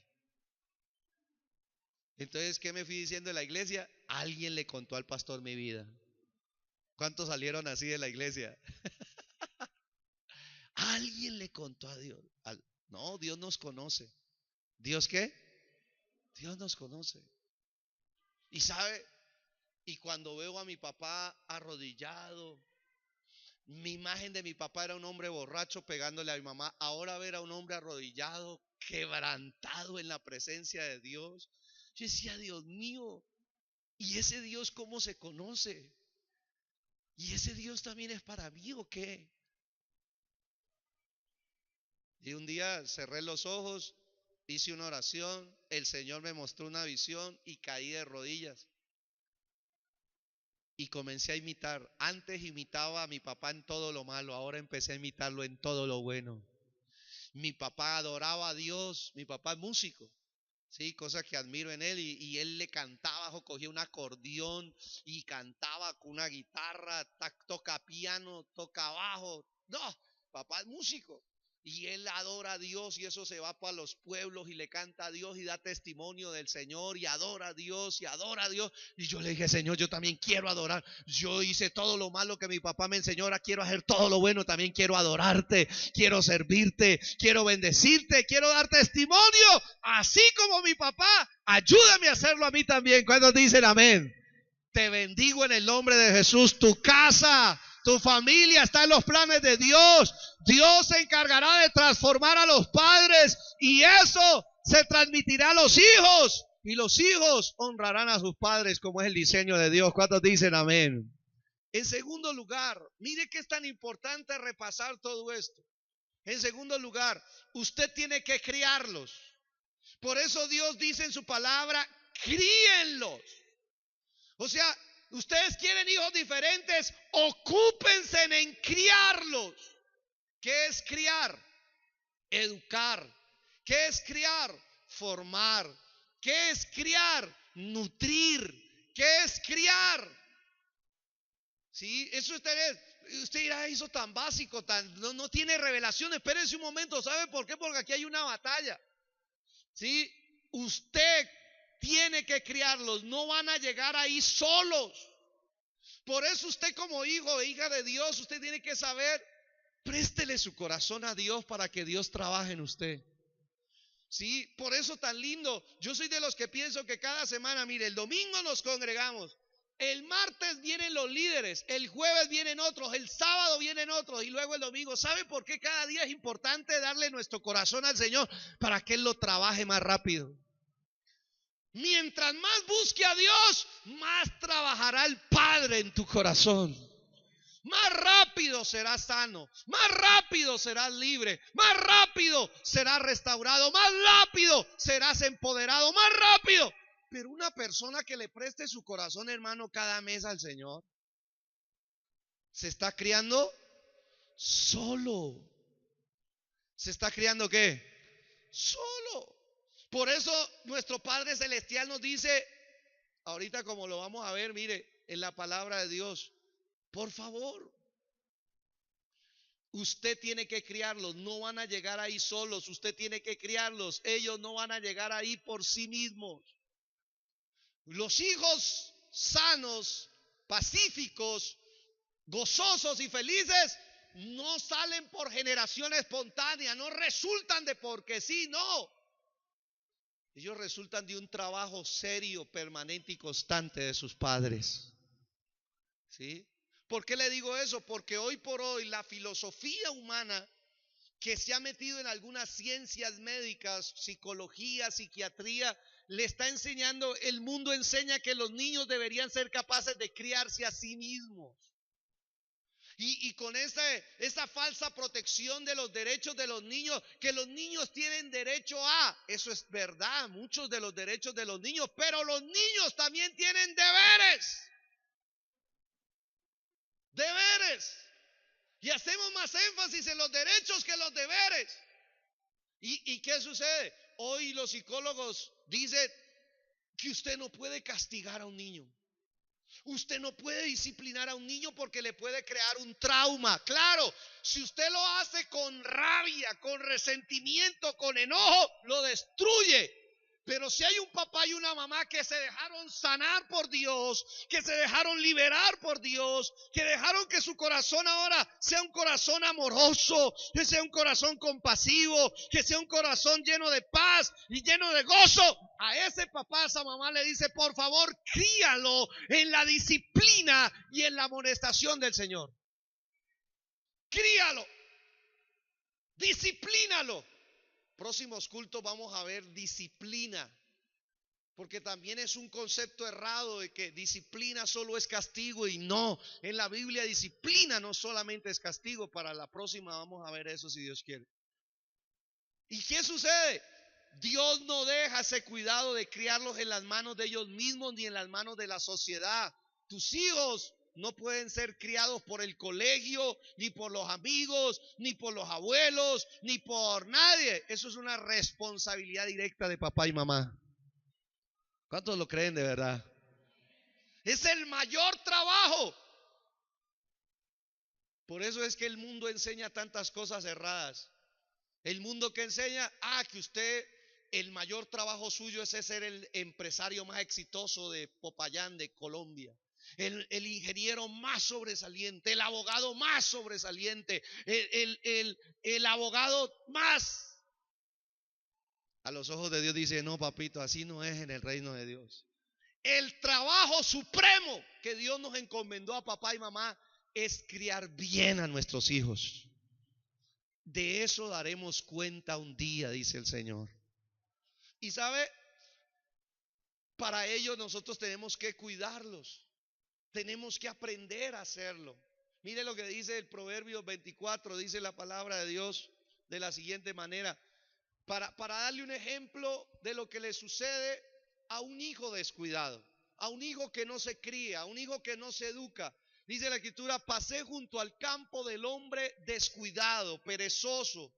Entonces, ¿qué me fui diciendo de la iglesia? Alguien le contó al pastor mi vida. ¿Cuántos salieron así de la iglesia? Alguien le contó a Dios. No, Dios nos conoce. ¿Dios qué? Dios nos conoce. Y sabe, y cuando veo a mi papá arrodillado, mi imagen de mi papá era un hombre borracho pegándole a mi mamá. Ahora ver a un hombre arrodillado, quebrantado en la presencia de Dios. Yo decía, Dios mío, ¿y ese Dios cómo se conoce? ¿Y ese Dios también es para mí o qué? Y un día cerré los ojos, hice una oración, el Señor me mostró una visión y caí de rodillas. Y comencé a imitar. Antes imitaba a mi papá en todo lo malo, ahora empecé a imitarlo en todo lo bueno. Mi papá adoraba a Dios, mi papá es músico, sí, cosa que admiro en él, y él le cantaba, o cogía un acordeón y cantaba con una guitarra, toca piano, toca bajo. No, papá es músico. Y él adora a Dios y eso se va para los pueblos y le canta a Dios y da testimonio del Señor y adora a Dios y adora a Dios. Y yo le dije, Señor, yo también quiero adorar. Yo hice todo lo malo que mi papá me enseñó, ahora quiero hacer todo lo bueno. También quiero adorarte, quiero servirte, quiero bendecirte, quiero dar testimonio. Así como mi papá, ayúdame a hacerlo a mí también. ¿Cuántos dicen amén? Te bendigo en el nombre de Jesús. Tu casa, tu familia está en los planes de Dios. Dios se encargará de transformar a los padres y eso se transmitirá a los hijos. Y los hijos honrarán a sus padres como es el diseño de Dios. ¿Cuántos dicen amén? En segundo lugar, mire que es tan importante repasar todo esto. En segundo lugar, usted tiene que criarlos. Por eso Dios dice en su palabra, críenlos. O sea, ustedes quieren hijos diferentes, ocúpense en criarlos. ¿Qué es criar? Educar. ¿Qué es criar? Formar. ¿Qué es criar? Nutrir. ¿Qué es criar? Sí, eso usted dirá, eso tan básico, no tiene revelación. Espérense un momento, ¿sabe por qué? Porque aquí hay una batalla. Sí, usted tiene que criarlos, no van a llegar ahí solos. Por eso usted como hijo e hija de Dios, usted tiene que saber, préstele su corazón a Dios para que Dios trabaje en usted. Sí, por eso tan lindo. Yo soy de los que pienso que cada semana, mire, el domingo nos congregamos, el martes vienen los líderes, el jueves vienen otros, el sábado vienen otros y luego el domingo. ¿Sabe por qué cada día es importante darle nuestro corazón al Señor? Para que Él lo trabaje más rápido. Mientras más busque a Dios, más trabajará el Padre en tu corazón. Más rápido serás sano, más rápido serás libre, más rápido serás restaurado, más rápido serás empoderado, más rápido. Pero una persona que le preste su corazón, hermano, cada mes al Señor, se está criando solo. ¿Se está criando qué? Solo. Por eso nuestro Padre Celestial nos dice, ahorita como lo vamos a ver, mire, en la palabra de Dios, por favor, usted tiene que criarlos, no van a llegar ahí solos, usted tiene que criarlos, ellos no van a llegar ahí por sí mismos. Los hijos sanos, pacíficos, gozosos y felices no salen por generación espontánea, no resultan de porque sí, no. Ellos resultan de un trabajo serio, permanente y constante de sus padres. ¿Sí? ¿Por qué le digo eso? Porque hoy por hoy la filosofía humana que se ha metido en algunas ciencias médicas, psicología, psiquiatría, le está enseñando, el mundo enseña que los niños deberían ser capaces de criarse a sí mismos. Y con esa falsa protección de los derechos de los niños, que los niños tienen derecho a, eso es verdad, muchos de los derechos de los niños, pero los niños también tienen deberes. Deberes. Y hacemos más énfasis en los derechos que en los deberes. ¿Y qué sucede? Hoy los psicólogos dicen que usted no puede castigar a un niño. Usted no puede disciplinar a un niño porque le puede crear un trauma. Claro, si usted lo hace con rabia, con resentimiento, con enojo, lo destruye. Pero si hay un papá y una mamá que se dejaron sanar por Dios, que se dejaron liberar por Dios, que dejaron que su corazón ahora sea un corazón amoroso, que sea un corazón compasivo, que sea un corazón lleno de paz y lleno de gozo, a ese papá, a esa mamá le dice, por favor, críalo en la disciplina y en la amonestación del Señor. Críalo, disciplínalo. Próximos cultos vamos a ver disciplina, porque también es un concepto errado de que disciplina solo es castigo, y no, en la Biblia disciplina no solamente es castigo. Para la próxima vamos a ver eso si Dios quiere. ¿Y qué sucede? Dios no deja ese cuidado de criarlos en las manos de ellos mismos ni en las manos de la sociedad. Tus hijos no pueden ser criados por el colegio, ni por los amigos, ni por los abuelos, ni por nadie. Eso es una responsabilidad directa de papá y mamá. ¿Cuántos lo creen de verdad? Es el mayor trabajo. Por eso es que el mundo enseña tantas cosas erradas. El mundo que enseña, que usted, el mayor trabajo suyo es ser el empresario más exitoso de Popayán, de Colombia. El ingeniero más sobresaliente, el abogado más sobresaliente, el abogado más. A los ojos de Dios dice, no, papito, así no es en el reino de Dios. El trabajo supremo que Dios nos encomendó a papá y mamá es criar bien a nuestros hijos. De eso daremos cuenta un día, dice el Señor. Y sabe, para ello nosotros tenemos que cuidarlos. Tenemos que aprender a hacerlo. Mire lo que dice el Proverbios 24, dice la palabra de Dios de la siguiente manera. Para darle un ejemplo de lo que le sucede a un hijo descuidado, a un hijo que no se cría, a un hijo que no se educa. Dice la Escritura, pasé junto al campo del hombre descuidado, perezoso.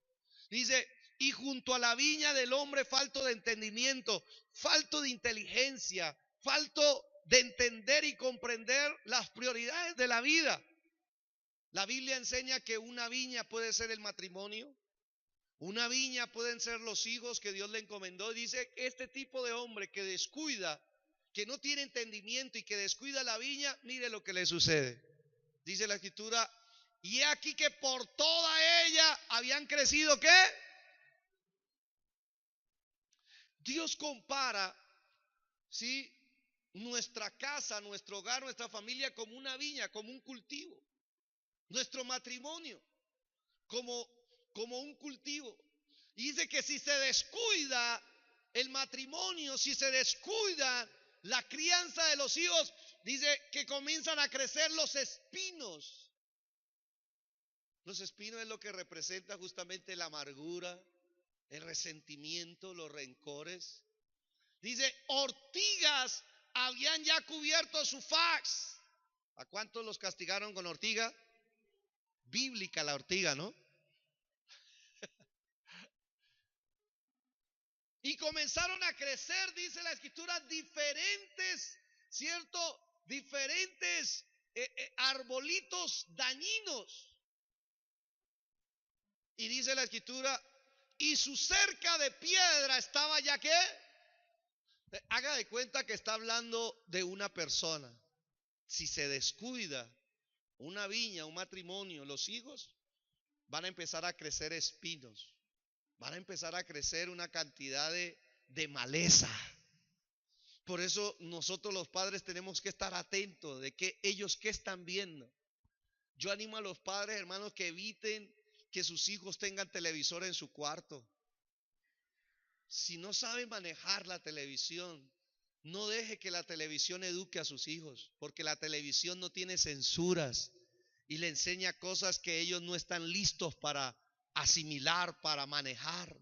Dice, y junto a la viña del hombre falto de entendimiento, falto de inteligencia, falto de entender y comprender las prioridades de la vida. La Biblia enseña que una viña puede ser el matrimonio, una viña pueden ser los hijos que Dios le encomendó. Dice, este tipo de hombre que descuida, que no tiene entendimiento y que descuida la viña, mire lo que le sucede. Dice la Escritura, y he aquí que por toda ella habían crecido, ¿qué? Dios compara, ¿sí?, nuestra casa, nuestro hogar, nuestra familia como una viña, como un cultivo. Nuestro matrimonio como un cultivo. Y dice que si se descuida el matrimonio, si se descuida la crianza de los hijos, dice que comienzan a crecer los espinos. Los espinos es lo que representa justamente la amargura, el resentimiento, los rencores. Dice, ortigas habían ya cubierto su faz. ¿A cuántos los castigaron con ortiga? Bíblica la ortiga, ¿no? Y comenzaron a crecer, dice la Escritura, diferentes, ¿cierto? Diferentes arbolitos dañinos. Y dice la Escritura, y su cerca de piedra estaba ya ¿qué? Haga de cuenta que está hablando de una persona. Si se descuida una viña, un matrimonio, los hijos, van a empezar a crecer espinos, van a empezar a crecer una cantidad de maleza. Por eso nosotros los padres tenemos que estar atentos de que ellos qué están viendo. Yo animo a los padres, hermanos, que eviten que sus hijos tengan televisor en su cuarto. Si no saben manejar la televisión, no deje que la televisión eduque a sus hijos, porque la televisión no tiene censuras y le enseña cosas que ellos no están listos para asimilar, para manejar.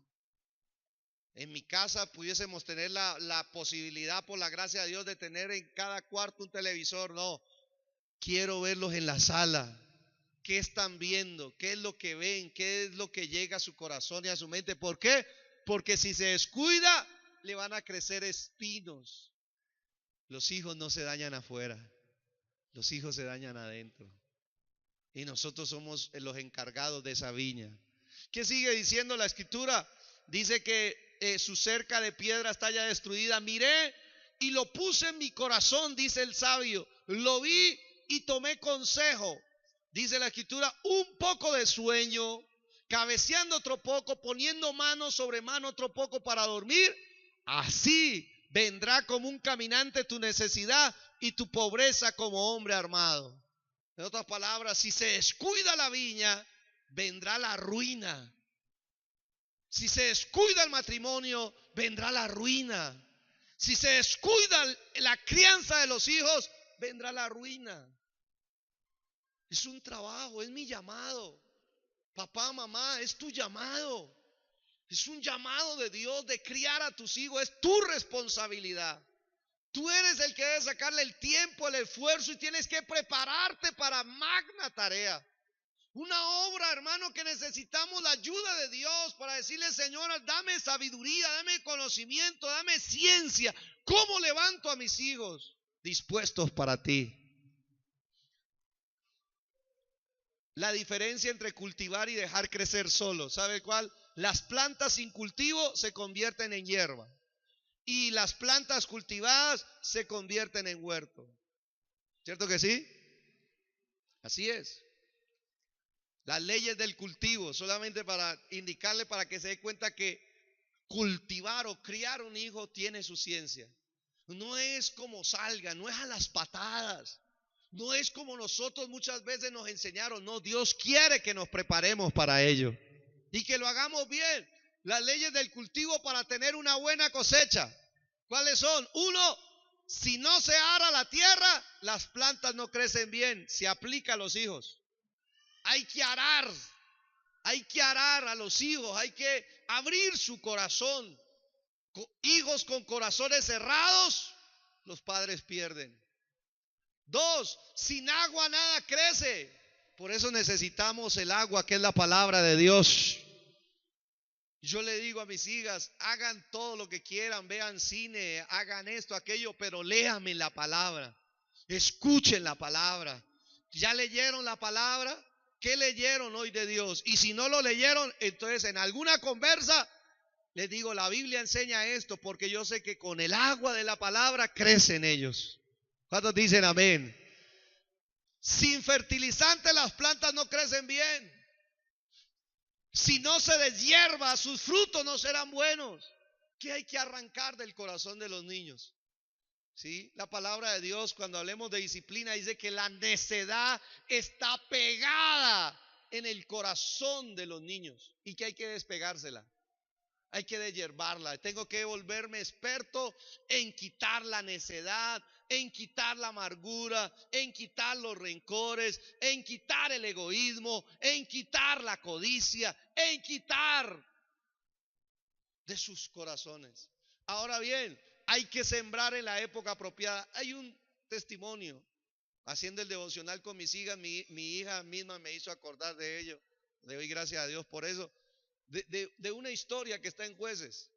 En mi casa pudiésemos tener la posibilidad, por la gracia de Dios, de tener en cada cuarto un televisor. No, quiero verlos en la sala. ¿Qué están viendo? ¿Qué es lo que ven? ¿Qué es lo que llega a su corazón y a su mente? ¿Por qué? Porque si se descuida, le van a crecer espinos. Los hijos no se dañan afuera, los hijos se dañan adentro. Y nosotros somos los encargados de esa viña. ¿Qué sigue diciendo la escritura? Dice que su cerca de piedra está ya destruida. Miré y lo puse en mi corazón, dice el sabio. Lo vi y tomé consejo. Dice la escritura, un poco de sueño, cabeceando otro poco, poniendo mano sobre mano otro poco para dormir. Así vendrá como un caminante tu necesidad y tu pobreza como hombre armado. En otras palabras, si se descuida la viña, vendrá la ruina. Si se descuida el matrimonio, vendrá la ruina. Si se descuida la crianza de los hijos, vendrá la ruina. Es un trabajo, es mi llamado. Papá, mamá, es tu llamado. Es un llamado de Dios de criar a tus hijos, es tu responsabilidad. Tú eres el que debe sacarle el tiempo, el esfuerzo y tienes que prepararte para magna tarea. Una obra, hermano, que necesitamos la ayuda de Dios para decirle, Señor, dame sabiduría, dame conocimiento, dame ciencia. ¿Cómo levanto a mis hijos dispuestos para ti? La diferencia entre cultivar y dejar crecer solo, ¿sabe cuál? Las plantas sin cultivo se convierten en hierba y las plantas cultivadas se convierten en huerto. ¿Cierto que sí? Así es. Las leyes del cultivo, solamente para indicarle, para que se dé cuenta que cultivar o criar un hijo tiene su ciencia. No es como salga, no es a las patadas, no es como nosotros muchas veces nos enseñaron. No, Dios quiere que nos preparemos para ello y que lo hagamos bien. Las leyes del cultivo para tener una buena cosecha, ¿cuáles son? Uno, si no se ara la tierra, las plantas no crecen bien. Se aplica a los hijos. Hay que arar a los hijos, hay que abrir su corazón. Hijos con corazones cerrados, los padres pierden. Dos, sin agua nada crece. Por eso necesitamos el agua, que es la palabra de Dios. Yo le digo a mis hijas, hagan todo lo que quieran, vean cine, hagan esto, aquello, pero léanme la palabra, escuchen la palabra. ¿Ya leyeron la palabra? ¿Qué leyeron hoy de Dios? Y si no lo leyeron, entonces en alguna conversa les digo, la Biblia enseña esto, porque yo sé que con el agua de la palabra crecen ellos. ¿Cuántos dicen amén? Sin fertilizante las plantas no crecen bien. Si no se deshierva, sus frutos no serán buenos. ¿Qué hay que arrancar del corazón de los niños? ¿Sí? La palabra de Dios, cuando hablemos de disciplina, dice que la necedad está pegada en el corazón de los niños y que hay que despegársela. Hay que deshiervarla. Tengo que volverme experto en quitar la necedad, en quitar la amargura, en quitar los rencores, en quitar el egoísmo, en quitar la codicia, en quitar de sus corazones. Ahora bien, hay que sembrar en la época apropiada. Hay un testimonio. Haciendo el devocional con mis hijas, mi hija misma me hizo acordar de ello. Le doy gracias a Dios por eso. De una historia que está en Jueces.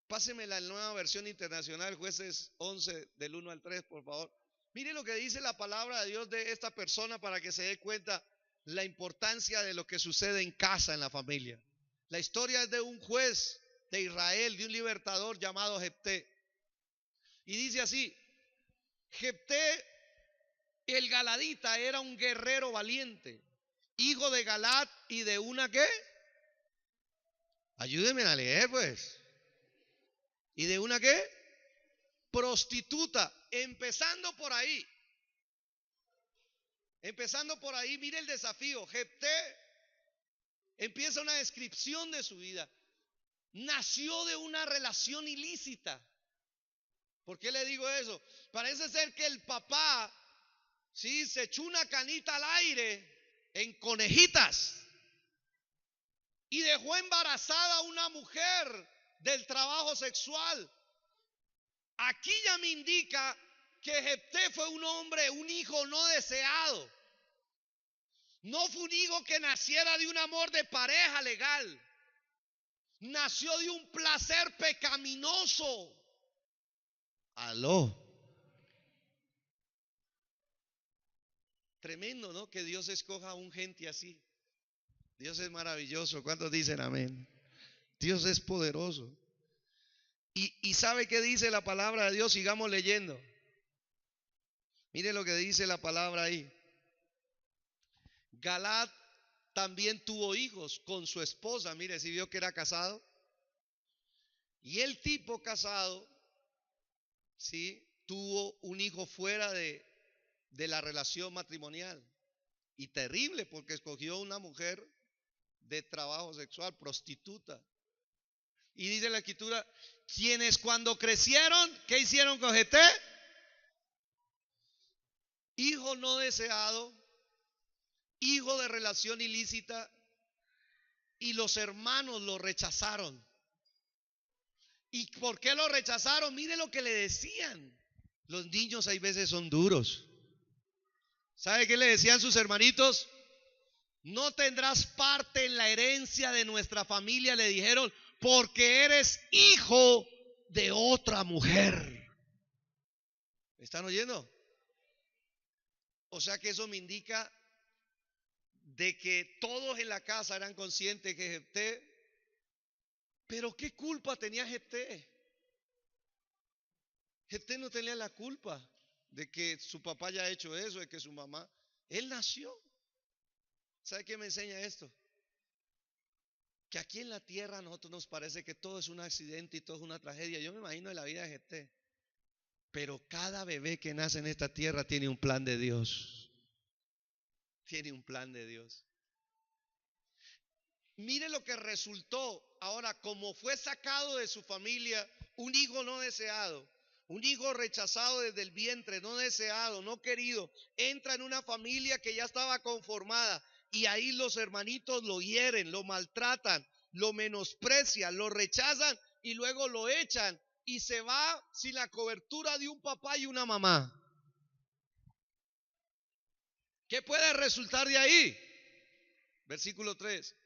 Páseme la nueva versión internacional, Jueces 11, del 1 al 3, por favor. Mire lo que dice la palabra de Dios de esta persona para que se dé cuenta la importancia de lo que sucede en casa, en la familia. La historia es de un juez de Israel, de un libertador llamado Jefté. Y dice así: Jefté el Galadita era un guerrero valiente hijo de Galaad y de una ¿qué? Ayúdenme a leer pues. ¿Y de una qué? Prostituta. Empezando por ahí, mire el desafío. Jefté empieza una descripción de su vida. Nació de una relación ilícita. ¿Por qué le digo eso? Parece ser que el papá, sí, se echó una canita al aire en Conejitas y dejó embarazada a una mujer del trabajo sexual. Aquí ya me indica que Jefté fue un hombre, un hijo no deseado. No fue un hijo que naciera de un amor de pareja legal. Nació de un placer pecaminoso. Aló. Tremendo, ¿no? Que Dios escoja a un gente así. Dios es maravilloso. ¿Cuántos dicen amén? Dios es poderoso. Y ¿sabe qué dice la palabra de Dios? Sigamos leyendo. Mire lo que dice la palabra ahí. Galaad también tuvo hijos con su esposa. Mire, si vio que era casado. Y el tipo casado, sí, tuvo un hijo fuera de la relación matrimonial. Y terrible, porque escogió una mujer de trabajo sexual, prostituta. Y dice la escritura, quienes cuando crecieron, ¿qué hicieron con Jefté? Hijo no deseado, hijo de relación ilícita, y los hermanos lo rechazaron. ¿Y por qué lo rechazaron? Mire lo que le decían. Los niños hay veces son duros. ¿Sabe qué le decían sus hermanitos? No tendrás parte en la herencia de nuestra familia, le dijeron, porque eres hijo de otra mujer. ¿Me están oyendo? O sea que eso me indica de que todos en la casa eran conscientes que Jefté, pero ¿qué culpa tenía Jefté? Jefté no tenía la culpa de que su papá haya hecho eso, de que su mamá, él nació. ¿Sabe qué me enseña esto? Que aquí en la tierra a nosotros nos parece que todo es un accidente y todo es una tragedia. Yo me imagino en la vida de Jefté. Pero cada bebé que nace en esta tierra tiene un plan de Dios. Tiene un plan de Dios. Mire lo que resultó ahora, como fue sacado de su familia, un hijo no deseado, un hijo rechazado desde el vientre, no deseado, no querido, entra en una familia que ya estaba conformada y ahí los hermanitos lo hieren, lo maltratan, lo menosprecian, lo rechazan y luego lo echan y se va sin la cobertura de un papá y una mamá. ¿Qué puede resultar de ahí? Versículo 3.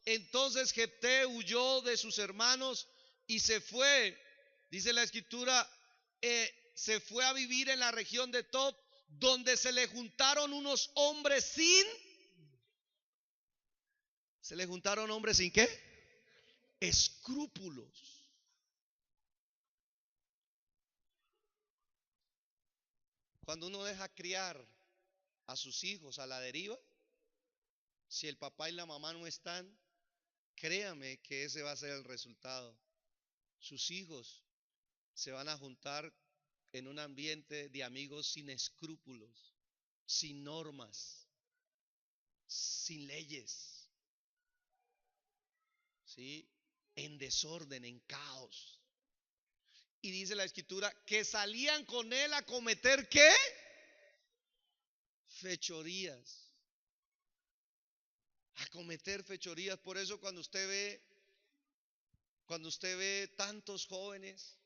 Entonces Jefté huyó de sus hermanos y se fue, dice la escritura, se fue a vivir en la región de Tob, donde se le juntaron unos hombres ¿se le juntaron hombres sin qué? Escrúpulos. Cuando uno deja criar a sus hijos a la deriva, si el papá y la mamá no están, créame que ese va a ser el resultado. Sus hijos se van a juntar en un ambiente de amigos sin escrúpulos, sin normas, sin leyes, ¿sí? En desorden, en caos. Y dice la escritura que salían con él a cometer ¿qué? Fechorías. A cometer fechorías. Por eso cuando usted ve tantos jóvenes,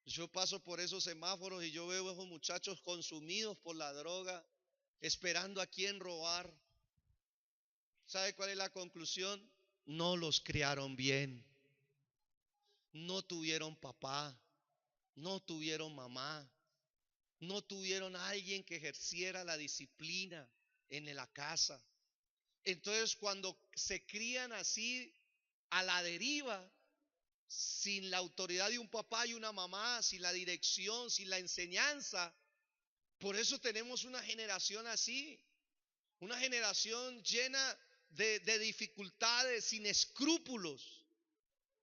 yo paso por esos semáforos y yo veo a esos muchachos consumidos por la droga, esperando a quién robar. ¿Sabe cuál es la conclusión? No los criaron bien. No tuvieron papá, no tuvieron mamá, no tuvieron a alguien que ejerciera la disciplina en la casa. Entonces cuando se crían así a la deriva, sin la autoridad de un papá y una mamá, sin la dirección, sin la enseñanza, por eso tenemos una generación así. Una generación llena de dificultades, sin escrúpulos,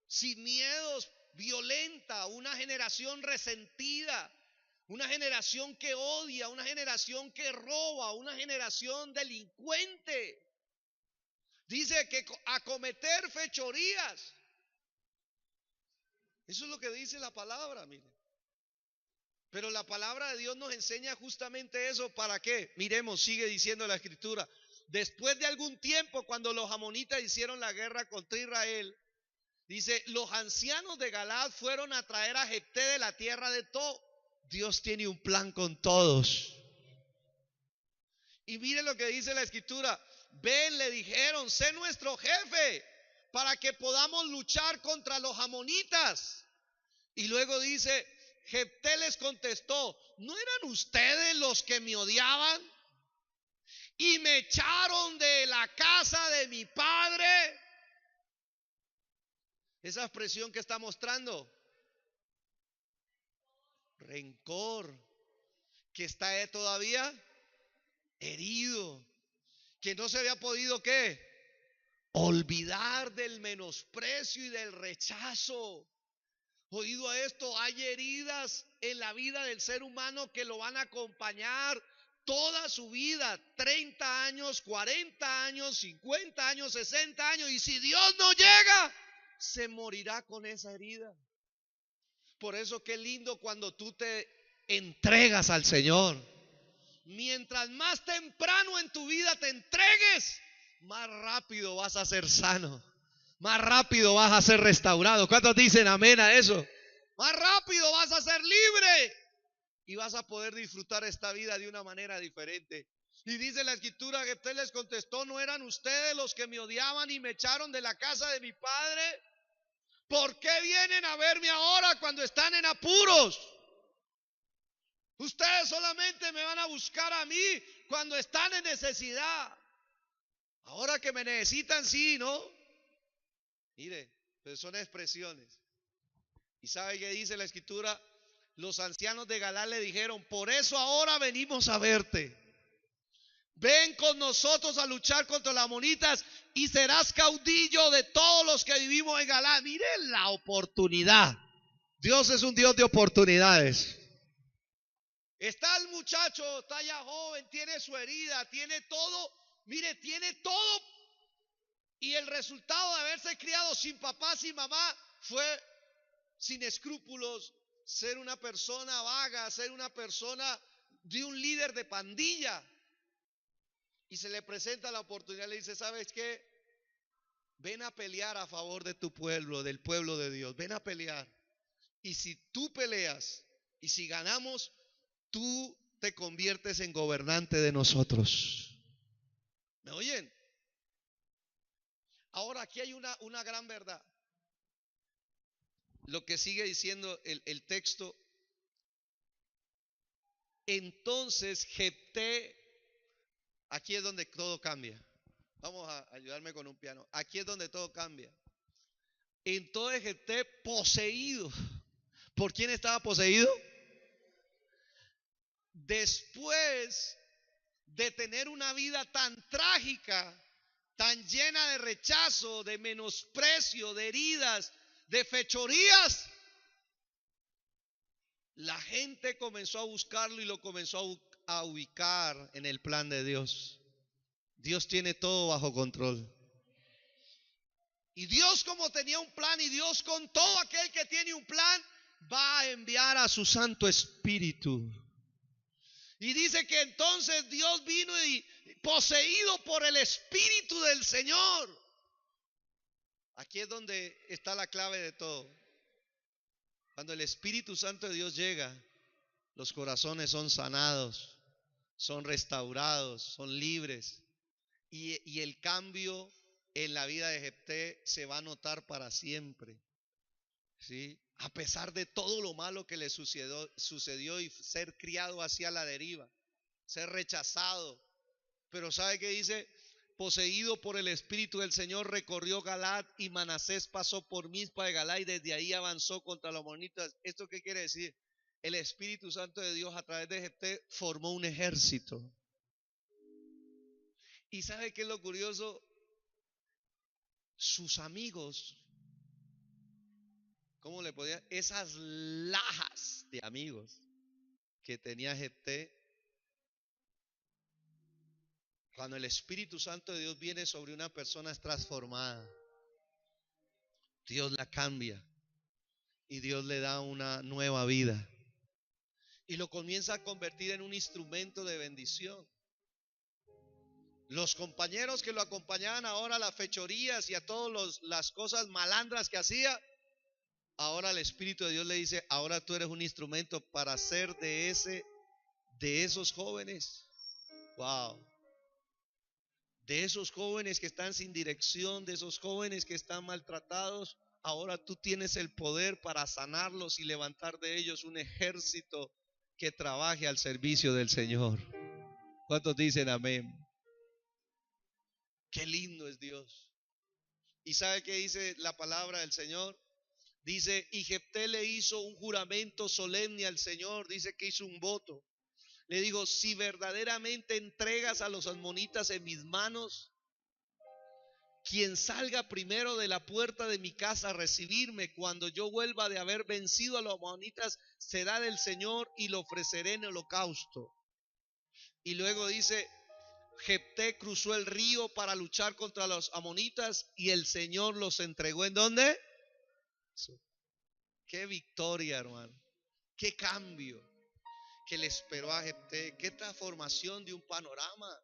sin miedos, violenta, una generación resentida, una generación que odia, una generación que roba, una generación delincuente. Dice que a cometer fechorías. Eso es lo que dice la palabra, mire. Pero la palabra de Dios nos enseña justamente eso. ¿Para qué? Miremos, sigue diciendo la escritura. Después de algún tiempo, cuando los amonitas hicieron la guerra contra Israel, dice, los ancianos de Galaad fueron a traer a Jefté de la tierra de Tob. Dios tiene un plan con todos. Y mire lo que dice la escritura. Ven, le dijeron, sé nuestro jefe para que podamos luchar contra los amonitas. Y luego dice, Jefté les contestó, ¿no eran ustedes los que me odiaban y me echaron de la casa de mi padre? Esa expresión que está mostrando, rencor, que está todavía herido, que no se había podido ¿qué? Olvidar del menosprecio y del rechazo. Oído a esto, hay heridas en la vida del ser humano que lo van a acompañar toda su vida, 30 años, 40 años, 50 años, 60 años, y si Dios no llega, se morirá con esa herida. Por eso qué lindo cuando tú te entregas al Señor. Mientras más temprano en tu vida te entregues, más rápido vas a ser sano, más rápido vas a ser restaurado. ¿Cuántos dicen amén a eso? Más rápido vas a ser libre y vas a poder disfrutar esta vida de una manera diferente. Y dice la escritura que usted les contestó, ¿no eran ustedes los que me odiaban y me echaron de la casa de mi padre? ¿Por qué vienen a verme ahora cuando están en apuros? Ustedes solamente me van a buscar a mí cuando están en necesidad. Ahora que me necesitan, sí, ¿no? Mire, pues son expresiones. ¿Y sabe qué dice la escritura? Los ancianos de Galaad le dijeron, por eso ahora venimos a verte. Ven con nosotros a luchar contra los amonitas y serás caudillo de todos los que vivimos en Galaad. Miren la oportunidad. Dios es un Dios de oportunidades. Está el muchacho, está ya joven, tiene su herida, tiene todo. Mire, tiene todo. Y el resultado de haberse criado sin papá, sin mamá, fue sin escrúpulos, ser una persona vaga, ser una persona de un líder de pandilla. Y se le presenta la oportunidad, le dice, ¿sabes qué? Ven a pelear a favor de tu pueblo, del pueblo de Dios. Ven a pelear. Y si tú peleas y si ganamos, tú te conviertes en gobernante de nosotros. ¿Me oyen? Ahora aquí hay una gran verdad. Lo que sigue diciendo el texto. Entonces Jefté, aquí es donde todo cambia. Vamos a ayudarme con un piano. Aquí es donde todo cambia. Entonces Jefté, poseído. ¿Por quién estaba poseído? Después de tener una vida tan trágica, tan llena de rechazo, de menosprecio, de heridas, de fechorías, la gente comenzó a buscarlo y lo comenzó a ubicar en el plan de Dios. Dios tiene todo bajo control. Y Dios, como tenía un plan, y Dios con todo aquel que tiene un plan, va a enviar a su Santo Espíritu. Y dice que entonces Dios vino y poseído por el Espíritu del Señor. Aquí es donde está la clave de todo. Cuando el Espíritu Santo de Dios llega, los corazones son sanados, son restaurados, son libres. Y el cambio en la vida de Jefté se va a notar para siempre. ¿Sí? A pesar de todo lo malo que le sucedió y ser criado hacia la deriva, ser rechazado. Pero ¿sabe qué dice? Poseído por el Espíritu del Señor, recorrió Galaad y Manasés pasó por Mizpa de Galaad y desde ahí avanzó contra los amonitas. ¿Esto qué quiere decir? El Espíritu Santo de Dios a través de Jefté formó un ejército. ¿Y sabe qué es lo curioso? Sus amigos, ¿cómo le podía? Esas lajas de amigos que tenía Jefté, cuando el Espíritu Santo de Dios viene sobre una persona es transformada. Dios la cambia y Dios le da una nueva vida y lo comienza a convertir en un instrumento de bendición. Los compañeros que lo acompañaban ahora a las fechorías y a todas las cosas malandras que hacía, ahora el Espíritu de Dios le dice: ahora tú eres un instrumento para hacer de esos jóvenes, wow, de esos jóvenes que están sin dirección, de esos jóvenes que están maltratados. Ahora tú tienes el poder para sanarlos y levantar de ellos un ejército que trabaje al servicio del Señor. ¿Cuántos dicen amén? Qué lindo es Dios. ¿Y sabe qué dice la palabra del Señor? Dice: y Jefté le hizo un juramento solemne al Señor. Dice que hizo un voto. Le digo: si verdaderamente entregas a los amonitas en mis manos, quien salga primero de la puerta de mi casa a recibirme cuando yo vuelva de haber vencido a los amonitas será del Señor, y lo ofreceré en holocausto. Y luego dice: Jefté cruzó el río para luchar contra los amonitas y el Señor los entregó. ¿En dónde? Qué victoria, hermano. Qué cambio que le esperó a Jefté. Qué transformación de un panorama.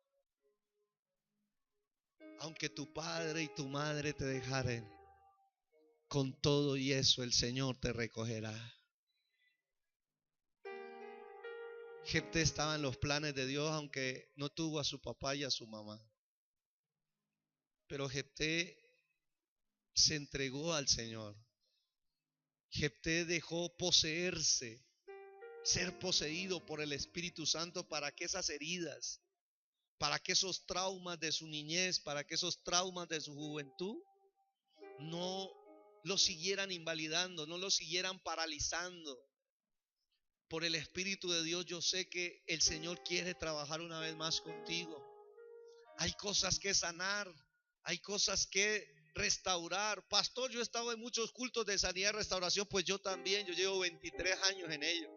Aunque tu padre y tu madre te dejaren, con todo y eso el Señor te recogerá. Jefté estaba en los planes de Dios, aunque no tuvo a su papá y a su mamá. Pero Jefté se entregó al Señor. Jefté dejó poseerse, ser poseído por el Espíritu Santo, para que esas heridas, para que esos traumas de su niñez, para que esos traumas de su juventud no lo siguieran invalidando, no lo siguieran paralizando. Por el Espíritu de Dios yo sé que el Señor quiere trabajar una vez más contigo. Hay cosas que sanar, hay cosas que restaurar. Pastor, yo he estado en muchos cultos de sanidad y restauración. Pues yo también, yo llevo 23 años en ello.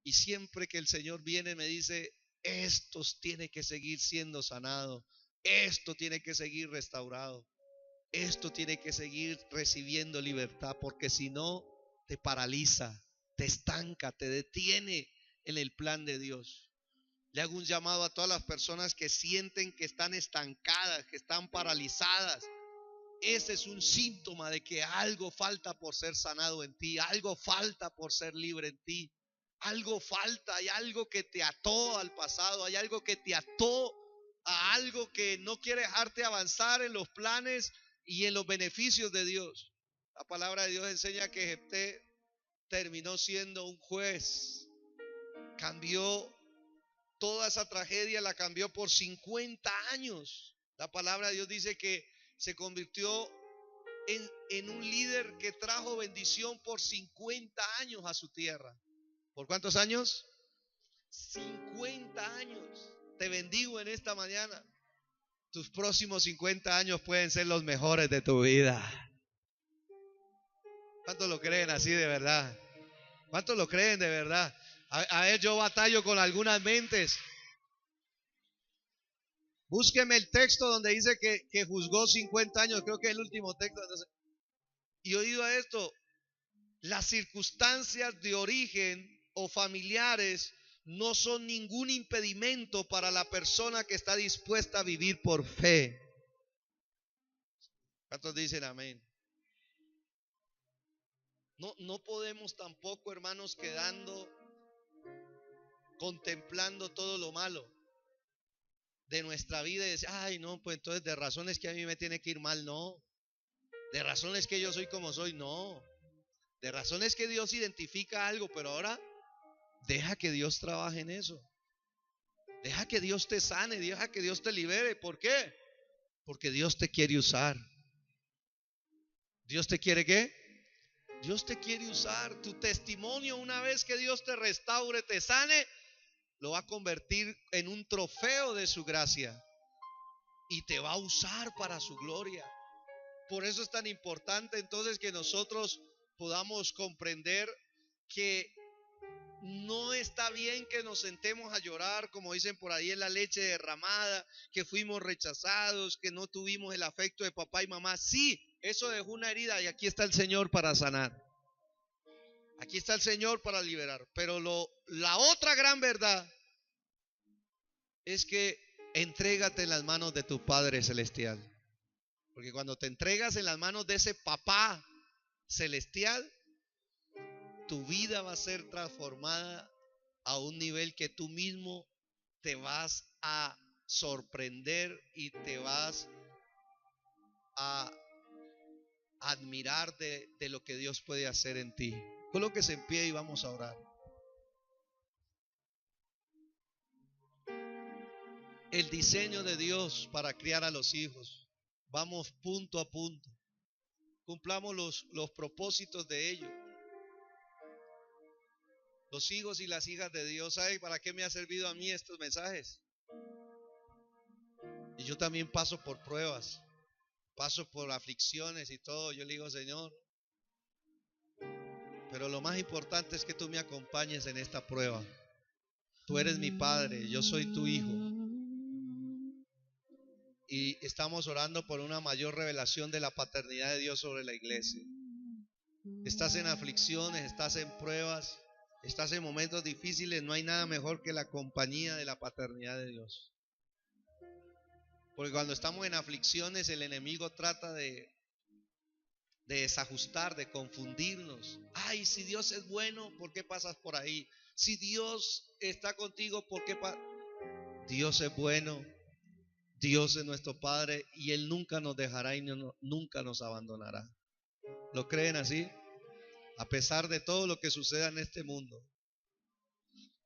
Y siempre que el Señor viene me dice: esto tiene que seguir siendo sanado, esto tiene que seguir restaurado, esto tiene que seguir recibiendo libertad, porque si no te paraliza, te estanca, te detiene en el plan de Dios. Le hago un llamado a todas las personas que sienten que están estancadas, que están paralizadas. Ese es un síntoma de que algo falta por ser sanado en ti, algo falta por ser libre en ti. Algo falta, hay algo que te ató al pasado, hay algo que te ató a algo que no quiere dejarte avanzar en los planes y en los beneficios de Dios. La palabra de Dios enseña que Jefté terminó siendo un juez. Cambió toda esa tragedia, la cambió por 50 años. La palabra de Dios dice que se convirtió en un líder que trajo bendición por 50 años a su tierra. ¿Por cuántos años? 50 años. Te bendigo en esta mañana. Tus próximos 50 años pueden ser los mejores de tu vida. ¿Cuántos lo creen así de verdad? ¿Cuántos lo creen de verdad? A ver, yo batallo con algunas mentes. Búsqueme el texto donde dice que juzgó 50 años. Creo que es el último texto. Y oído a esto: las circunstancias de origen o familiares no son ningún impedimento para la persona que está dispuesta a vivir por fe. ¿Cuántos dicen amén? No podemos tampoco, hermanos, contemplando todo lo malo de nuestra vida y decir: ay, no, pues entonces de razón es que a mí me tiene que ir mal. No, de razón es que yo soy como soy. No, de razón es que Dios identifica algo, pero ahora deja que Dios trabaje en eso. Deja que Dios te sane, deja que Dios te libere. ¿Por qué? Porque Dios te quiere usar. ¿Dios te quiere qué? Dios te quiere usar. Tu testimonio, una vez que Dios te restaure, te sane, lo va a convertir en un trofeo de su gracia. y te va a usar para su gloria. Por eso es tan importante entonces que nosotros podamos comprender que no está bien que nos sentemos a llorar, como dicen por ahí, en la leche derramada, que fuimos rechazados, que no tuvimos el afecto de papá y mamá. Sí, eso dejó una herida y aquí está el Señor para sanar. Aquí está el Señor para liberar. Pero la otra gran verdad es que entrégate en las manos de tu Padre Celestial. Porque cuando te entregas en las manos de ese papá celestial, tu vida va a ser transformada a un nivel que tú mismo te vas a sorprender y te vas a admirar de lo que Dios puede hacer en ti. Colóquese en pie y vamos a orar. El diseño de Dios para criar a los hijos. Vamos punto a punto. Cumplamos los propósitos de ellos. Los hijos y las hijas de Dios. ¿Sabe para qué me ha servido a mí estos mensajes? Y yo también paso por pruebas, paso por aflicciones y todo. Yo le digo, Señor, pero lo más importante es que tú me acompañes en esta prueba. Tú eres mi padre, yo soy tu hijo. Y estamos orando por una mayor revelación de la paternidad de Dios sobre la iglesia. Estás en aflicciones, estás en pruebas, estás en momentos difíciles. No hay nada mejor que la compañía de la paternidad de Dios. Porque cuando estamos en aflicciones, el enemigo trata de desajustar, de confundirnos. Ay, si Dios es bueno, ¿por qué pasas por ahí? Si Dios está contigo, ¿por qué Dios es bueno, Dios es nuestro Padre y Él nunca nos dejará y nunca nos abandonará. ¿Lo creen así? A pesar de todo lo que suceda en este mundo.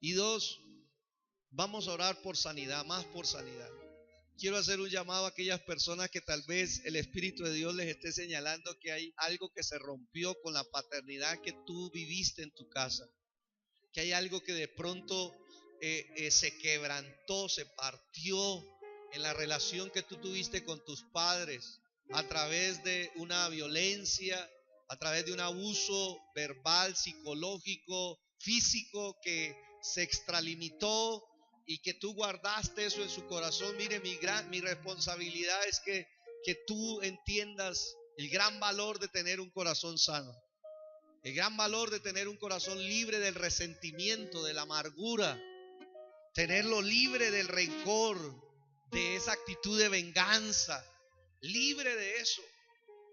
Y dos, vamos a orar por sanidad, más por sanidad. Quiero hacer un llamado a aquellas personas que tal vez el Espíritu de Dios les esté señalando que hay algo que se rompió con la paternidad que tú viviste en tu casa. Que hay algo que de pronto se quebrantó, se partió en la relación que tú tuviste con tus padres a través de una violencia, a través de un abuso verbal, psicológico, físico que se extralimitó y que tú guardaste eso en su corazón. Mire, mi responsabilidad es que tú entiendas el gran valor de tener un corazón sano. El gran valor de tener un corazón libre del resentimiento, de la amargura, tenerlo libre del rencor, de esa actitud de venganza, libre de eso,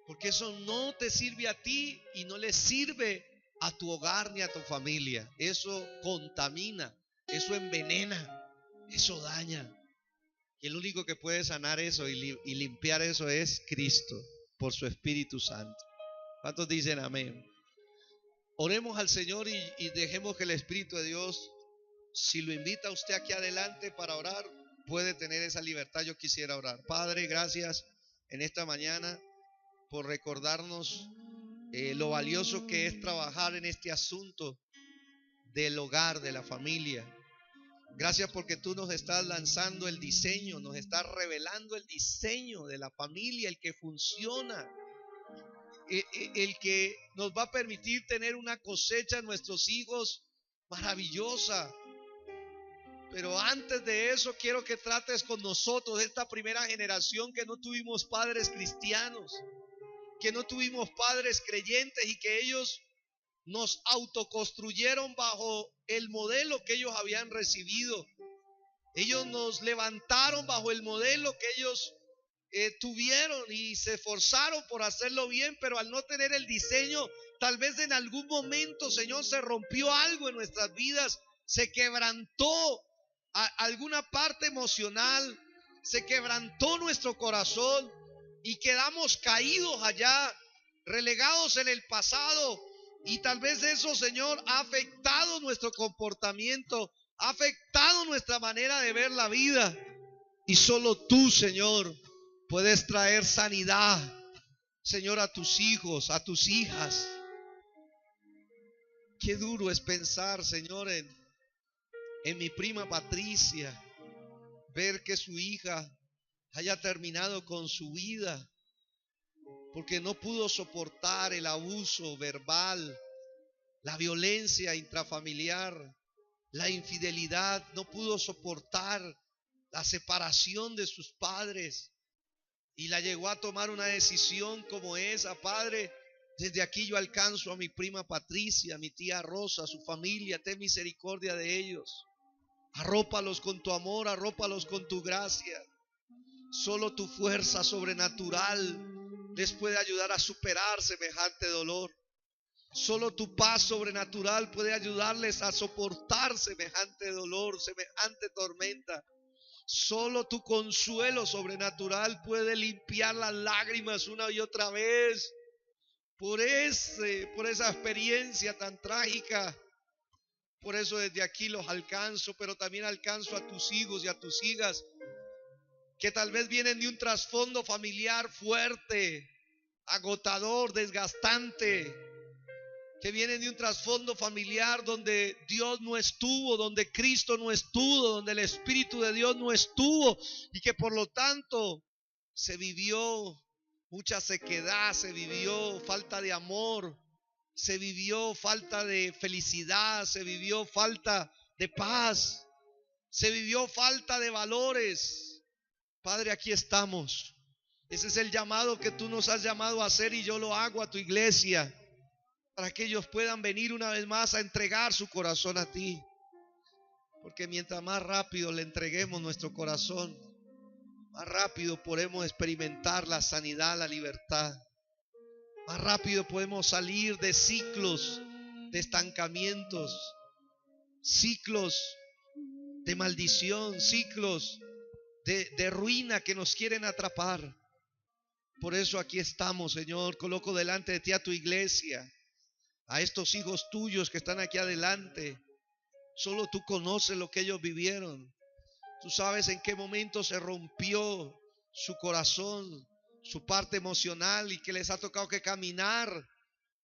porque eso no te sirve a ti y no le sirve a tu hogar ni a tu familia. Eso contamina, eso envenena, eso daña. Y el único que puede sanar eso y limpiar eso es Cristo, por su Espíritu Santo. ¿Cuántos dicen amén? Oremos al Señor y dejemos que el Espíritu de Dios, si lo invita a usted aquí adelante para orar, puede tener esa libertad. Yo quisiera orar. Padre, gracias en esta mañana por recordarnos lo valioso que es trabajar en este asunto del hogar, de la familia. Gracias porque tú nos estás lanzando el diseño, nos estás revelando el diseño de la familia, el que funciona, el que nos va a permitir tener una cosecha en nuestros hijos maravillosa. Pero antes de eso quiero que trates con nosotros, esta primera generación que no tuvimos padres cristianos, que no tuvimos padres creyentes y que ellos nos autoconstruyeron bajo el modelo que ellos habían recibido. Ellos nos levantaron bajo el modelo que ellos tuvieron y se esforzaron por hacerlo bien, pero al no tener el diseño, tal vez en algún momento, Señor, se rompió algo en nuestras vidas, se quebrantó alguna parte emocional, se quebrantó nuestro corazón y quedamos caídos allá, relegados en el pasado. Y tal vez eso, Señor, ha afectado nuestro comportamiento, ha afectado nuestra manera de ver la vida. Y solo tú, Señor, puedes traer sanidad, Señor, a tus hijos, a tus hijas. Qué duro es pensar, Señor, en mi prima Patricia, ver que su hija haya terminado con su vida, porque no pudo soportar el abuso verbal, la violencia intrafamiliar, la infidelidad, no pudo soportar la separación de sus padres y la llegó a tomar una decisión como esa. Padre, desde aquí yo alcanzo a mi prima Patricia, a mi tía Rosa, a su familia, ten misericordia de ellos. Arrópalos con tu amor, arrópalos con tu gracia. Solo tu fuerza sobrenatural les puede ayudar a superar semejante dolor. Solo tu paz sobrenatural puede ayudarles a soportar semejante dolor, semejante tormenta. Solo tu consuelo sobrenatural puede limpiar las lágrimas una y otra vez por esa experiencia tan trágica. Por eso desde aquí los alcanzo, pero también alcanzo a tus hijos y a tus hijas que tal vez vienen de un trasfondo familiar fuerte, agotador, desgastante, que vienen de un trasfondo familiar donde Dios no estuvo, donde Cristo no estuvo, donde el Espíritu de Dios no estuvo, y que por lo tanto se vivió mucha sequedad, se vivió falta de amor, se vivió falta de felicidad, se vivió falta de paz, se vivió falta de valores. Padre, aquí estamos. Ese es el llamado que tú nos has llamado a hacer, y yo lo hago a tu iglesia, para que ellos puedan venir una vez más a entregar su corazón a ti. Porque mientras más rápido le entreguemos nuestro corazón, más rápido podemos experimentar la sanidad, la libertad. Más rápido podemos salir de ciclos de estancamientos, ciclos de maldición, ciclos de ruina que nos quieren atrapar. Por eso aquí estamos, Señor. Coloco delante de ti a tu iglesia, a estos hijos tuyos que están aquí adelante. Solo tú conoces lo que ellos vivieron. Tú sabes en qué momento se rompió su corazón, su parte emocional, y que les ha tocado que caminar,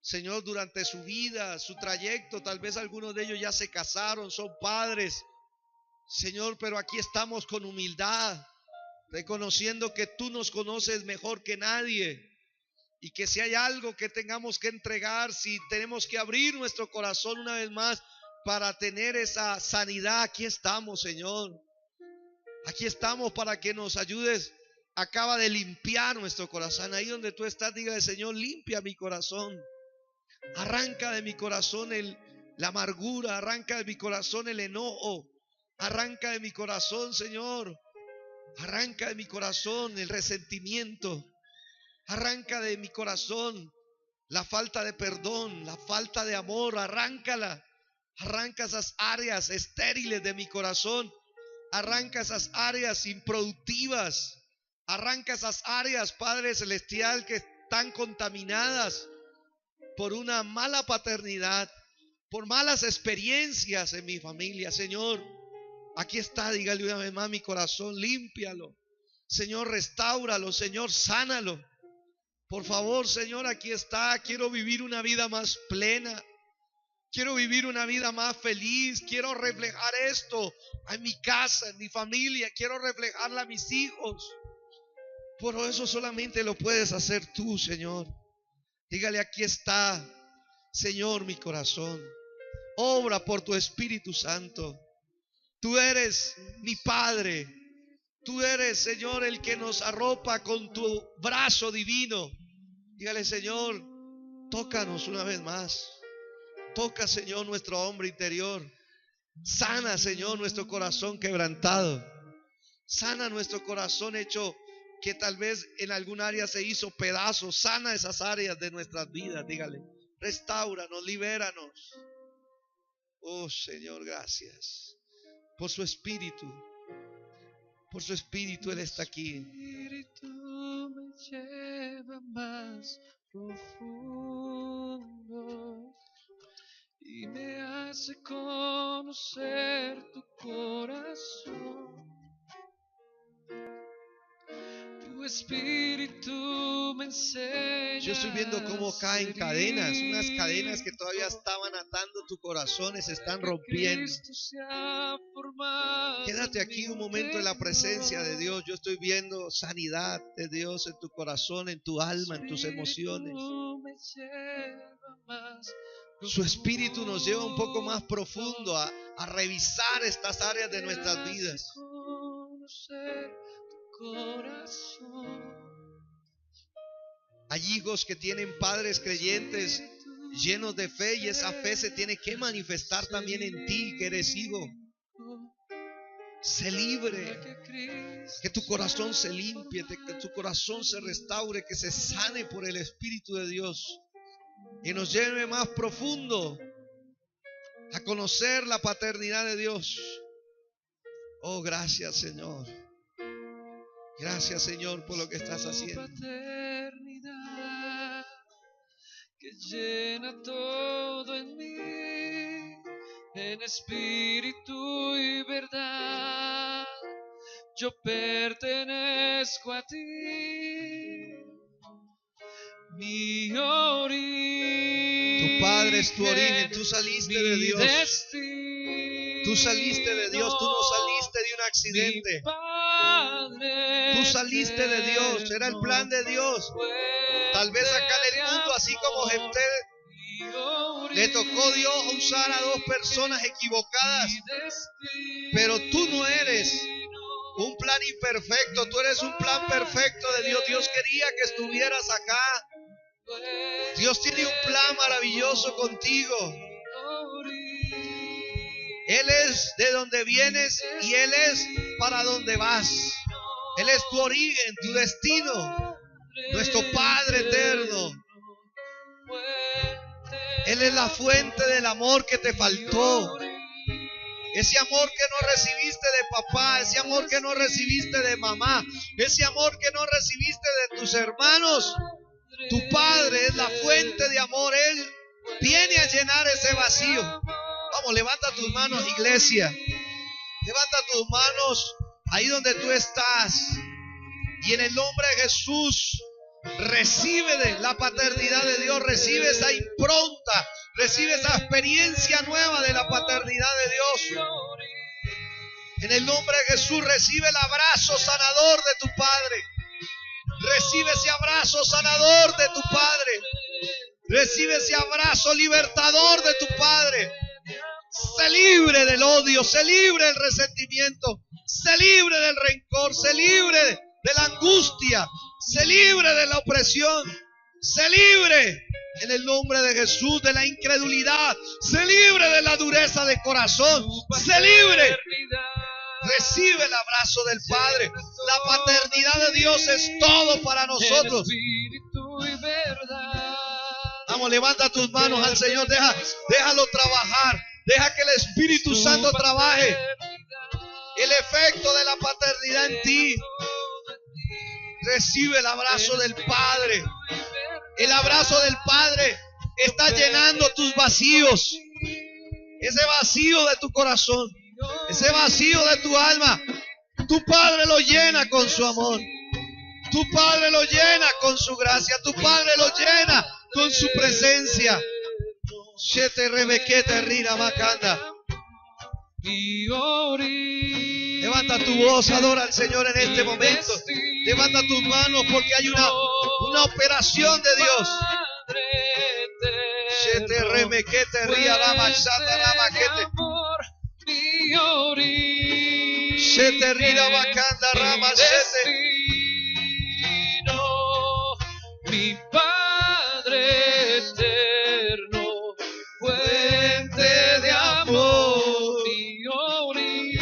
Señor, durante su vida, su trayecto. Tal vez algunos de ellos ya se casaron, son padres, Señor, pero aquí estamos con humildad, reconociendo que tú nos conoces mejor que nadie, y que si hay algo que tengamos que entregar, si tenemos que abrir nuestro corazón una vez más para tener esa sanidad, aquí estamos, Señor. Aquí estamos para que nos ayudes. Acaba de limpiar nuestro corazón. Ahí donde tú estás, dígale: Señor, limpia mi corazón. Arranca de mi corazón la amargura, arranca de mi corazón el enojo, arranca de mi corazón, Señor, arranca de mi corazón el resentimiento, arranca de mi corazón la falta de perdón, la falta de amor. Arráncala, arranca esas áreas estériles de mi corazón, arranca esas áreas improductivas, arranca esas áreas, Padre Celestial, que están contaminadas por una mala paternidad, por malas experiencias en mi familia. Señor, aquí está, dígale una vez más: mi corazón, límpialo. Señor, restáuralo. Señor, sánalo. Por favor, Señor, aquí está. Quiero vivir una vida más plena. Quiero vivir una vida más feliz. Quiero reflejar esto en mi casa, en mi familia. Quiero reflejarla a mis hijos. Por eso solamente lo puedes hacer tú, Señor. Dígale: aquí está, Señor, mi corazón. Obra por tu Espíritu Santo. Tú eres mi Padre. Tú eres, Señor, el que nos arropa con tu brazo divino. Dígale: Señor, tócanos una vez más. Toca, Señor, nuestro hombre interior. Sana, Señor, nuestro corazón quebrantado. Sana nuestro corazón hecho que tal vez en algún área se hizo pedazos. Sana esas áreas de nuestras vidas. Dígale: restáuranos, libéranos. Oh, Señor, gracias por su Espíritu. Por su Espíritu Él está aquí. Espíritu me lleva más profundo y me hace conocer tu corazón. Tu Espíritu me enseña. Yo estoy viendo cómo caen cadenas, unas cadenas que todavía estaban atando tu corazón, se están rompiendo. transformado. Quédate aquí un momento en la presencia de Dios. Yo estoy viendo sanidad de Dios en tu corazón, en tu alma, en tus emociones. Su Espíritu nos lleva un poco más profundo a revisar estas áreas de nuestras vidas. Hay hijos que tienen padres creyentes llenos de fe, y esa fe se tiene que manifestar también en ti, que eres hijo. Sé libre, que tu corazón se limpie, que tu corazón se restaure, que se sane por el Espíritu de Dios y nos lleve más profundo a conocer la paternidad de Dios. Oh, gracias, Señor. Gracias, Señor, por lo que estás haciendo. Paternidad que llena todo en mí, en espíritu y verdad. Yo pertenezco a ti, mi origen. Tu Padre es tu origen, tú saliste de Dios. Tú saliste de Dios, tú no saliste de un accidente. Tú saliste de Dios, era el plan de Dios. Tal vez acá en el mundo, así como Jefté, le tocó Dios usar a dos personas equivocadas. Pero tú no eres un plan imperfecto, tú eres un plan perfecto de Dios. Dios quería que estuvieras acá. Dios tiene un plan maravilloso contigo. Él es de donde vienes y Él es para donde vas. Él es tu origen, tu destino, nuestro Padre eterno. Él es la fuente del amor que te faltó. Ese amor que no recibiste de papá, ese amor que no recibiste de mamá, ese amor que no recibiste de tus hermanos. Tu Padre es la fuente de amor. Él viene a llenar ese vacío. Vamos, levanta tus manos, iglesia. Levanta tus manos ahí donde tú estás. Y en el nombre de Jesús, recibe de la paternidad de Dios. Recibe esa impronta. Recibe esa experiencia nueva de la paternidad de Dios. En el nombre de Jesús, recibe el abrazo sanador de tu Padre. Recibe ese abrazo sanador de tu Padre. Recibe ese abrazo libertador de tu Padre. Sé libre del odio, sé libre del resentimiento, sé libre del rencor, sé libre de la angustia, sé libre de la opresión, sé libre en el nombre de Jesús de la incredulidad, sé libre de la dureza de corazón, sé libre. Recibe el abrazo del Padre. La paternidad de Dios es todo para nosotros. Vamos, levanta tus manos al Señor, déjalo trabajar. Deja que el Espíritu Santo trabaje el efecto de la paternidad en ti. Recibe el abrazo del Padre. El abrazo del Padre está llenando tus vacíos. Ese vacío de tu corazón, ese vacío de tu alma, tu Padre lo llena con su amor. Tu Padre lo llena con su gracia. Tu Padre lo llena con su presencia. Levanta tu voz, adora al Señor en este momento. Levanta tus manos porque hay una operación de Dios. Mi Padre eterno, fuente de amor, mi origen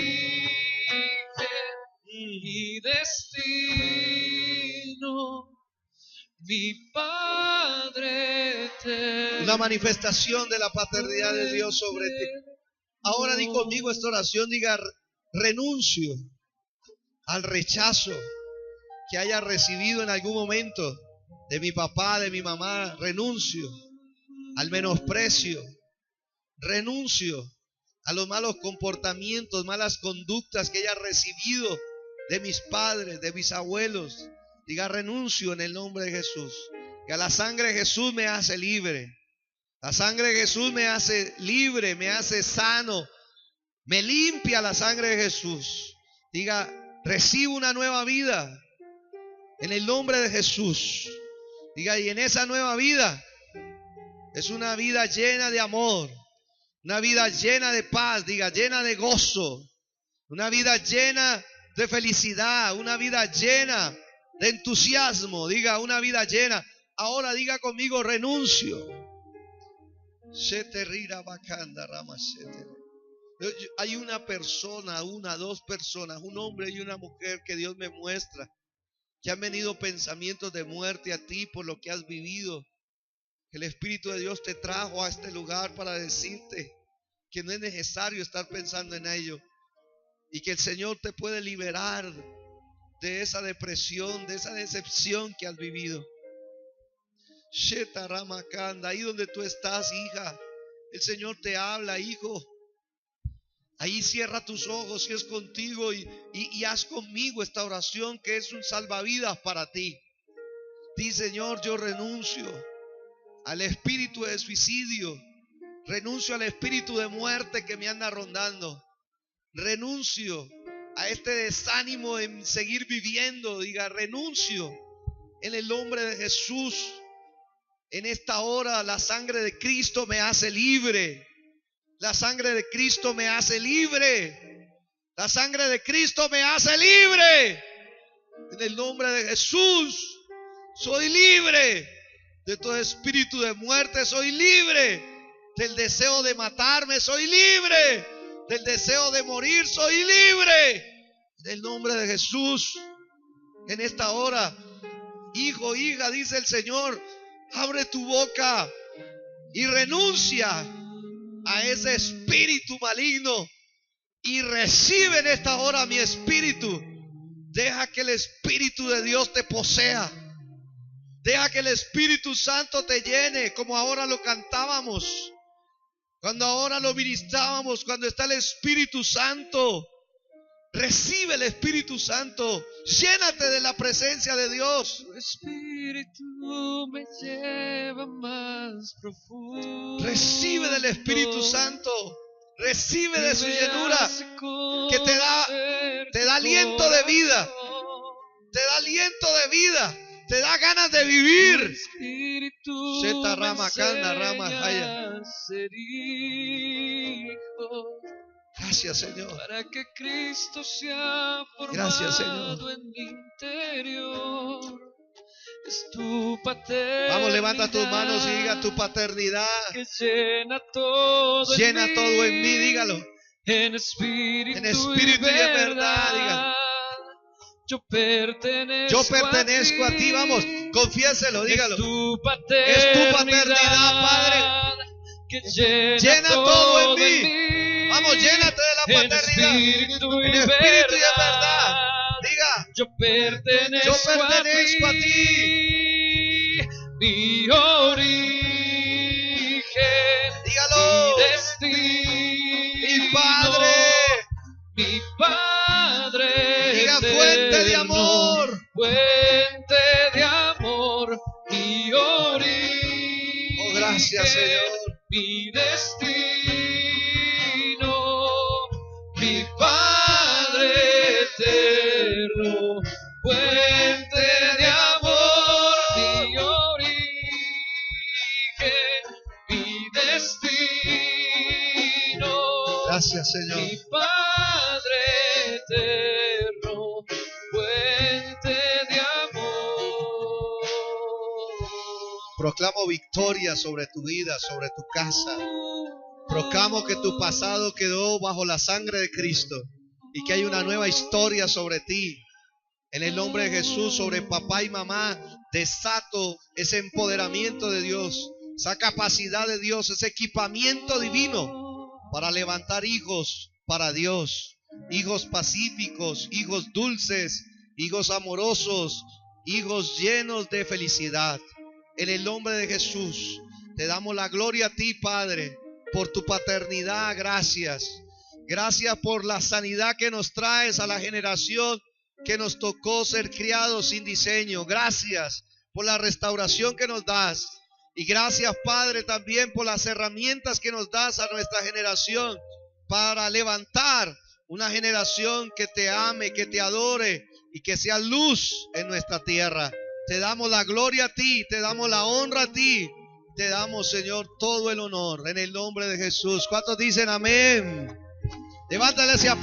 y destino, mi Padre eterno. Una manifestación de la paternidad de Dios sobre ti. Ahora di conmigo esta oración, diga: renuncio al rechazo que haya recibido en algún momento de mi papá, de mi mamá. Renuncio al menosprecio. Renuncio a los malos comportamientos, malas conductas que haya recibido de mis padres, de mis abuelos. Diga: renuncio en el nombre de Jesús. Que la sangre de Jesús me hace libre. La sangre de Jesús me hace libre, me hace sano. Me limpia la sangre de Jesús. Diga, recibo una nueva vida en el nombre de Jesús. Diga, y en esa nueva vida es una vida llena de amor, una vida llena de paz, diga, llena de gozo, una vida llena de felicidad, una vida llena de entusiasmo, diga, una vida llena. Ahora diga conmigo, renuncio. Hay una persona, dos personas, un hombre y una mujer que Dios me muestra, que han venido pensamientos de muerte a ti por lo que has vivido. El Espíritu de Dios te trajo a este lugar para decirte que no es necesario estar pensando en ello y que el Señor te puede liberar de esa depresión, de esa decepción que has vivido. Ahí donde tú estás, hija, el Señor te habla, hijo. Ahí cierra tus ojos si es contigo y haz conmigo esta oración que es un salvavidas para ti. Di, Señor, yo renuncio al espíritu de suicidio, renuncio al espíritu de muerte que me anda rondando, renuncio a este desánimo en seguir viviendo. Diga, renuncio en el nombre de Jesús. En esta hora la sangre de Cristo me hace libre. La sangre de Cristo me hace libre. La sangre de Cristo me hace libre. En el nombre de Jesús soy libre de todo espíritu de muerte. Soy libre del deseo de matarme. Soy libre del deseo de morir. Soy libre en el nombre de Jesús. En esta hora, hijo, hija, dice el Señor, abre tu boca y renuncia a ese espíritu maligno y recibe en esta hora mi espíritu. Deja que el Espíritu de Dios te posea. Deja que el Espíritu Santo te llene, como ahora lo cantábamos, cuando ahora lo ministrábamos, cuando está el Espíritu Santo. Recibe el Espíritu Santo. Llénate de la presencia de Dios. Tu Espíritu me lleva más profundo. Recibe del Espíritu Santo. Recibe de su llenura que te da aliento de vida. Te da aliento de vida. Te da ganas de vivir. Espíritu Zeta rama canda rama jaya. Gracias, Señor. Para que Cristo sea formado. Gracias, Señor. En mi interior. Es tu paternidad. Vamos, levanta tus manos y diga tu paternidad. Que llena todo en mí, dígalo. En espíritu y en verdad, diga. Yo pertenezco a ti, vamos, confiéselo, dígalo. Es tu paternidad, Padre. Que llena todo en mí. Vamos, llénate de la paternidad. En espíritu y en verdad. Diga, yo pertenezco a ti. Mi origen, dígalo. Mi destino, mi Padre. Mi Padre. Diga, fuente de amor. Fuente de amor, mi origen. Oh, gracias, Señor. Mi destino, mi Padre eterno, fuente de amor, mi origen, mi destino. Gracias, Señor. Mi Padre eterno, fuente de amor. Proclamo victoria sobre tu vida, sobre tu casa. Proclamo que tu pasado quedó bajo la sangre de Cristo y que hay una nueva historia sobre ti. En el nombre de Jesús, sobre papá y mamá, desato ese empoderamiento de Dios, esa capacidad de Dios, ese equipamiento divino para levantar hijos para Dios. Hijos pacíficos, hijos dulces, hijos amorosos, hijos llenos de felicidad. En el nombre de Jesús, te damos la gloria a ti, Padre, por tu paternidad. Gracias. Gracias por la sanidad que nos traes a la generación que nos tocó ser criados sin diseño. Gracias por la restauración que nos das. Y gracias, Padre, también por las herramientas que nos das a nuestra generación para levantar una generación que te ame, que te adore y que sea luz en nuestra tierra. Te damos la gloria a ti, te damos la honra a ti, te damos, Señor, todo el honor en el nombre de Jesús. ¿Cuántos dicen amén? Levántale ese aplauso.